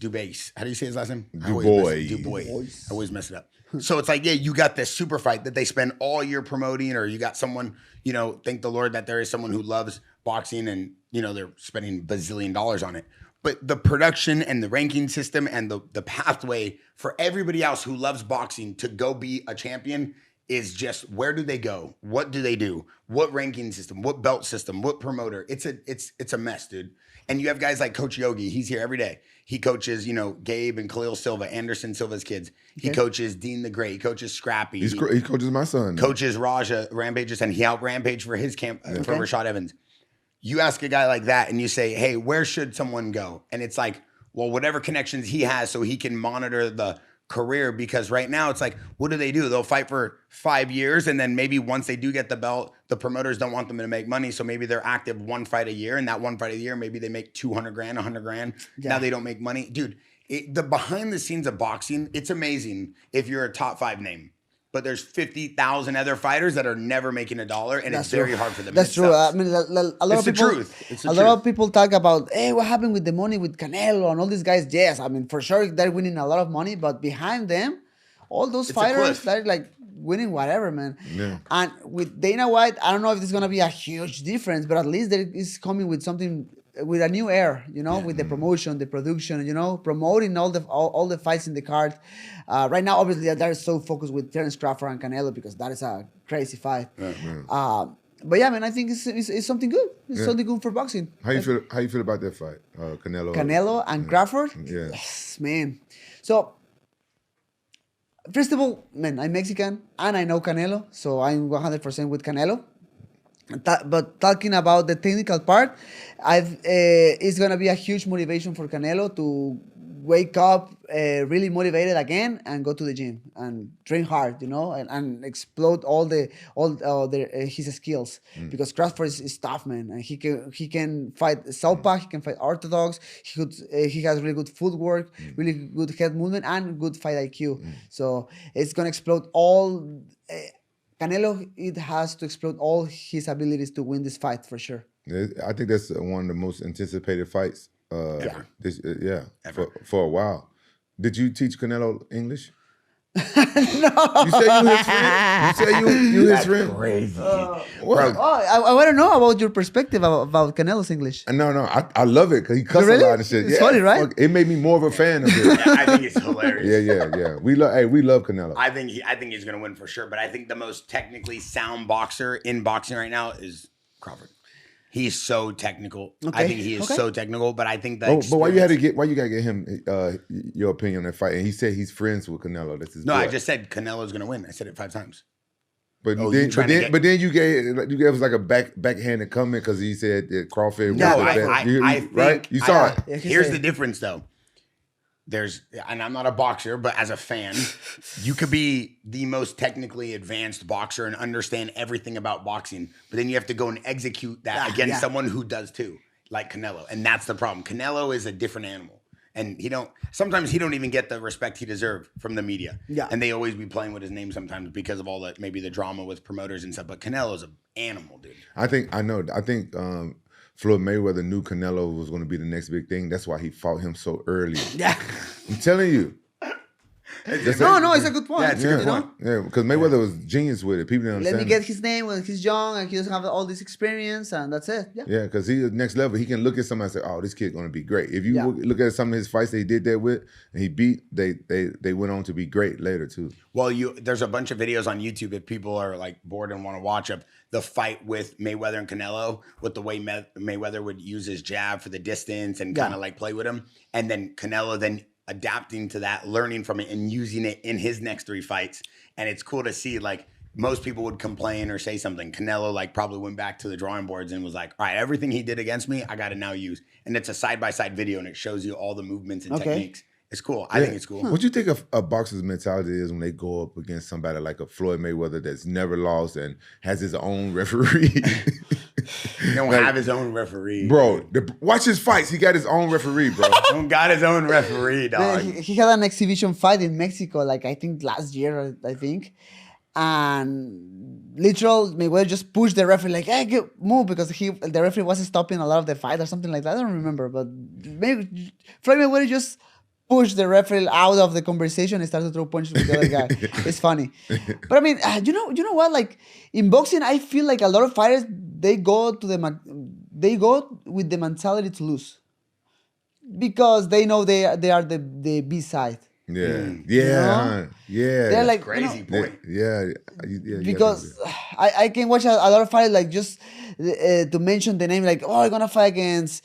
How do you say his last name? Dubois. I always mess it up. So it's like, yeah, you got this super fight that they spend all year promoting, or you got someone, you know, thank the Lord that there is someone who loves boxing and, you know, they're spending bazillion dollars on it. But the production and the ranking system and the pathway for everybody else who loves boxing to go be a champion is just, where do they go? What do they do? What ranking system? What belt system? What promoter? It's a mess, dude. And you have guys like Coach Yogi. He's here every day. He coaches, you know, Gabe and Khalil Silva, Anderson Silva's kids. He coaches Dean the Great. He coaches Scrappy. He coaches my son. Coaches Raja, Rampage's, and he out Rampage for his camp for Rashad Evans. You ask a guy like that and you say, hey, where should someone go? And it's like, well, whatever connections he has so he can monitor the career, because right now it's like, what do? They'll fight for 5 years, and then maybe once they do get the belt, the promoters don't want them to make money, so maybe they're active one fight a year, and that one fight a year, maybe they make 200 grand, 100 grand. Yeah. Now they don't make money. Dude, the behind the scenes of boxing, it's amazing if you're a top 5 name. But there's 50,000 other fighters that are never making $1, and it's very hard for them. That's true. I mean, a lot of people. It's a lot of people talk about, hey, what happened with the money with Canelo and all these guys? Yes, I mean, for sure they're winning a lot of money, but behind them, all those fighters, they're like winning whatever, man. Yeah. And with Dana White, I don't know if it's gonna be a huge difference, but at least there is coming with something, with a new air, you know, with the promotion, the production, you know, promoting all the fights in the card. Right now, obviously, they're so focused with Terence Crawford and Canelo because that is a crazy fight. But yeah, man, I think it's something good. It's something good for boxing. How you feel about that fight, Canelo and Crawford? Yeah. Yes, man. So, first of all, man, I'm Mexican and I know Canelo, so I'm 100% with Canelo. But talking about the technical part, it's gonna be a huge motivation for Canelo to wake up really motivated again and go to the gym and train hard, you know, and explode all his skills, because Crawford is tough, man, and he can fight southpaw, he can fight orthodox, he has really good footwork, really good head movement, and good fight IQ. So it's gonna explode all. Canelo, it has to explode all his abilities to win this fight for sure. I think that's one of the most anticipated fights Ever. For a while. Did you teach Canelo English? No. You say you his friend? You say you his friend? Crazy. What? I want to know about your perspective about Canelo's English. No, I love it because he cusses Really? a lot of shit. It's funny, right? It made me more of a fan of it. Yeah, I think it's hilarious. Yeah. We love Canelo. I think he's gonna win for sure. But I think the most technically sound boxer in boxing right now is Crawford. He's so technical. Okay. I think he is so technical. But I think that. But why you gotta get him your opinion on that fight? And he said he's friends with Canelo. That's his boy. I just said Canelo's gonna win. I said it 5 times. But then you gave us like a backhanded comment because he said that Crawford. No, was I think, right. You saw it. Yeah, here's the difference, though. And I'm not a boxer, but as a fan, you could be the most technically advanced boxer and understand everything about boxing, but then you have to go and execute that against someone who does too, like Canelo. And that's the problem. Canelo is a different animal. And sometimes he don't even get the respect he deserves from the media. Yeah. And they always be playing with his name sometimes because of all that, maybe the drama with promoters and stuff. But Canelo's an animal, dude. I think Floyd Mayweather knew Canelo was going to be the next big thing. That's why he fought him so early. Yeah. I'm telling you. No, it's a good point. Yeah, it's a good point. Yeah, because Mayweather was genius with it. People didn't Let understand. me get his name when he's young and he doesn't have all this experience, and that's it. Yeah. Yeah, because he's next level. He can look at somebody and say, "Oh, this kid's gonna be great." If you Yeah. look at some of his fights that he did that with, and he beat, they went on to be great later too. Well, there's a bunch of videos on YouTube if people are like bored and want to watch of the fight with Mayweather and Canelo, with the way Mayweather would use his jab for the distance and kind of like play with him, and then Canelo then adapting to that, learning from it, and using it in his next 3 fights. And it's cool to see, like, most people would complain or say something. Canelo, like, probably went back to the drawing boards and was like, all right, everything he did against me, I got to now use. And it's a side-by-side video, and it shows you all the movements and techniques. It's cool. I think it's cool. What do you think of a boxer's mentality is when they go up against somebody like a Floyd Mayweather that's never lost and has his own referee? He don't have his own referee. Bro, watch his fights. He got his own referee, bro. Don't got his own referee, dog. He had an exhibition fight in Mexico, like I think last year, I think. And literal Mayweather just pushed the referee like, hey, move, because the referee wasn't stopping a lot of the fight or something like that. I don't remember, but maybe Floyd Mayweather just pushed the referee out of the conversation and started to throw punches with the other guy. It's funny. But I mean, you know what? Like in boxing, I feel like a lot of fighters, they go with the mentality to lose because they know they are the B side. Yeah. know? Yeah. They're like, Crazy point. Yeah. Because I can watch a lot of fighters like just to mention the name, like, oh, I'm gonna fight against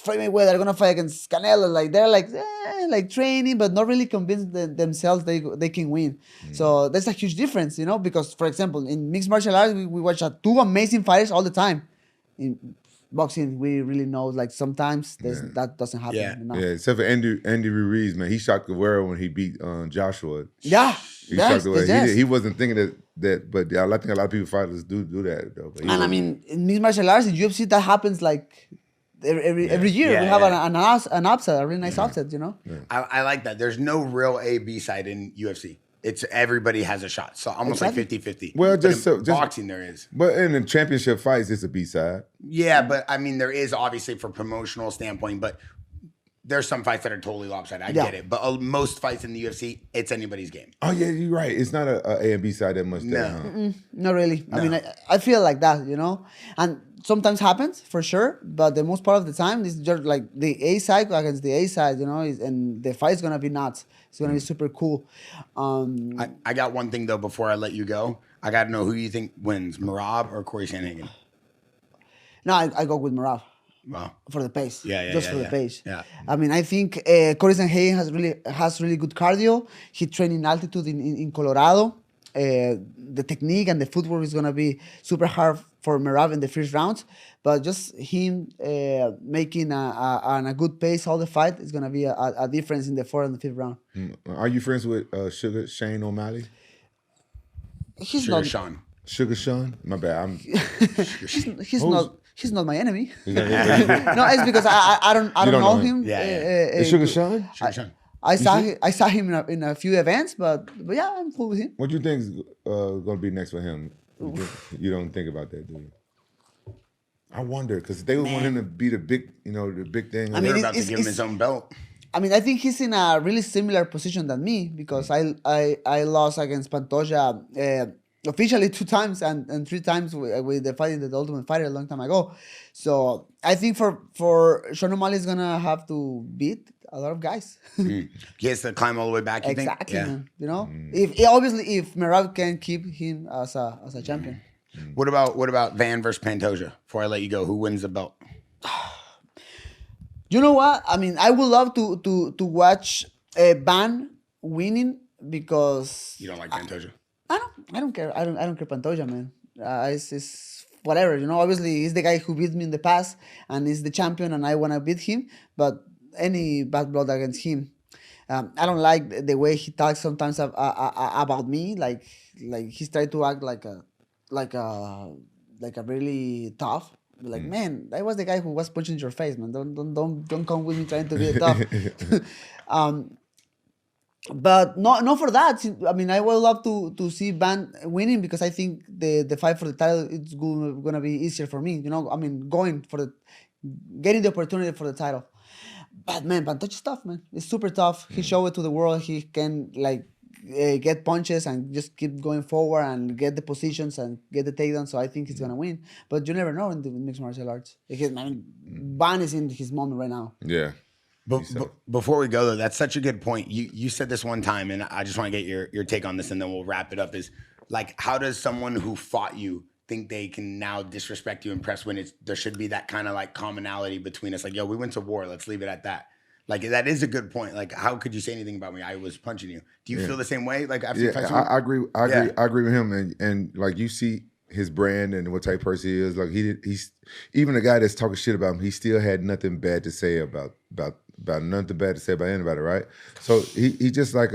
Floyd Mayweather, I'm gonna fight against Canelo. Like they're like training, but not really convinced themselves they can win. So that's a huge difference, because for example, in mixed martial arts, we watch 2 amazing fighters all the time. In boxing, we really know like sometimes that doesn't happen. Yeah. enough. Yeah, except for Andy Ruiz, man. He shocked the world when he beat Joshua. Yeah. He Yes, shocked the world. yes. He wasn't thinking that, but I think a lot of people fighters do that though. But And I mean, in mixed martial arts, in UFC, that happens like every year. Yeah, we have yeah. an upset, a really nice upset, I like that. There's no real A-B side in UFC. It's everybody has a shot. So almost Exactly. like 50-50. Well, But just in boxing there is. But in the championship fights, it's a B-side. Yeah, but I mean there is obviously for promotional standpoint, but there's some fights that are totally lopsided. I Yeah. get it. But most fights in the UFC, it's anybody's game. Oh yeah, you're right. It's not a and B side that much. No. Huh? Not really. I mean, I feel like that, and sometimes happens for sure, but the most part of the time, it's just like the A side against the A side, and the fight is gonna be nuts. It's gonna be super cool. I got one thing though before I let you go. I got to know who you think wins, Merab or Corey Sandhagen. No, I go with Marav. Wow. For the pace. Yeah, Just yeah, for the yeah. pace. Yeah. I mean, I think Corey Sandhagen has really good cardio. He trained in altitude in Colorado. The technique and the footwork is going to be super hard for Merab in the first rounds. But just him making a good pace all the fight is going to be a difference in the 4th and the 5th round. Are you friends with Sugar Shane O'Malley? He's Sure, not. Sean. Sugar Sean? My bad. He's not my enemy. He's not- No, it's because I don't know him. Yeah, Is Sugar Sean? Sure, Sean. I saw him in a few events, but yeah, I'm cool with him. What do you think is going to be next for him? You don't think about that, do you? I wonder because they would want him to be the big, the big thing. I mean, They're about to it's- give him his own belt. I mean, I think he's in a really similar position than me because I lost against Pantoja officially 2 times and 3 times with the fight in the Ultimate Fighter a long time ago. So I think for Sean O'Malley is gonna have to beat a lot of guys. He has to climb all the way back, you think? Exactly, Yeah. man. If Merab can keep him as a champion. What about Van versus Pantoja? Before I let you go, who wins the belt? You know what? I mean, I would love to watch Van winning because You don't like Pantoja? I don't care. I don't care Pantoja, man. It's whatever, Obviously, he's the guy who beat me in the past, and he's the champion, and I wanna beat him. But any bad blood against him, I don't like the way he talks sometimes about me. Like he's trying to act like a really tough, Like, man, I was the guy who was punching your face, man. Don't come with me trying to be tough. But not for that. I mean, I would love to see Van winning because I think the fight for the title it's gonna be easier for me. You know, I mean, getting the opportunity for the title. But man, Pantoja is tough, man. It's super tough. He showed it to the world. He can like get punches and just keep going forward and get the positions and get the takedown. So I think he's gonna win. But you never know in the mixed martial arts. Because, I mean, Van is in his moment right now. Yeah. Before we go though, that's such a good point. You said this one time, and I just want to get your take on this, and then we'll wrap it up. Is like, how does someone who fought you think they can now disrespect you and press when there should be that kind of like commonality between us? Like, yo, we went to war. Let's leave it at that. Like, that is a good point. Like, how could you say anything about me? I was punching you. Do you feel the same way? Like, after you fight someone? I agree. I agree with him. And like, you see his brand and what type of person he is. Like, he's even a guy that's talking shit about him. He still had nothing bad to say about nothing bad to say about anybody, right? So he just like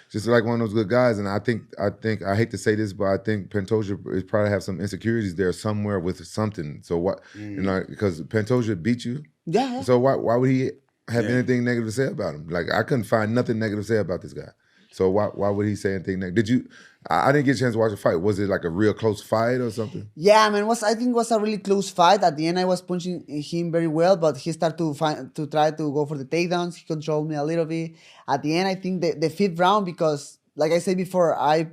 just like one of those good guys. And I think I hate to say this, but I think Pantoja is probably have some insecurities there somewhere with something. So what you know, because Pantoja beat you. Yeah. So why would he have anything negative to say about him? Like, I couldn't find nothing negative to say about this guy. So why would he say anything negative? I didn't get a chance to watch the fight. Was it like a real close fight or something? Yeah, man. I think it was a really close fight. At the end, I was punching him very well, but he started to try to go for the takedowns. He controlled me a little bit. At the end, I think the fifth round, because like I said before, I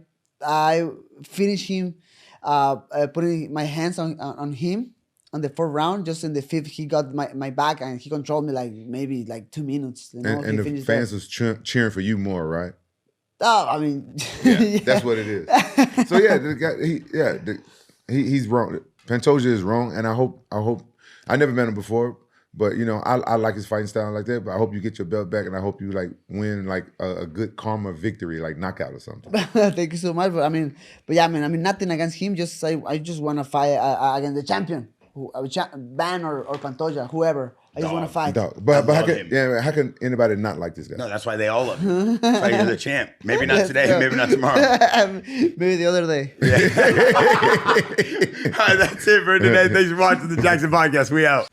finished him putting my hands on him on the fourth round. Just in the fifth, he got my back and he controlled me like maybe like 2 minutes. You know, and the fans was cheering for you more, right? Oh, I mean, yeah, that's what it is. So yeah, the guy, he's wrong. Pantoja is wrong, and I hope I never met him before, but you know, I like his fighting style like that. But I hope you get your belt back, and I hope you like win like a good karma victory, like knockout or something. Thank you so much. But yeah, I mean, nothing against him. Just I just want to fight against the champion, Van or Pantoja, whoever. I just want to fight. But how can anybody not like this guy? No, that's why they all love you. That's why you're the champ. Maybe not today, maybe not tomorrow. Maybe the other day. Yeah. All right, that's it for today. Thanks for watching the Jaxxon Podcast. We out.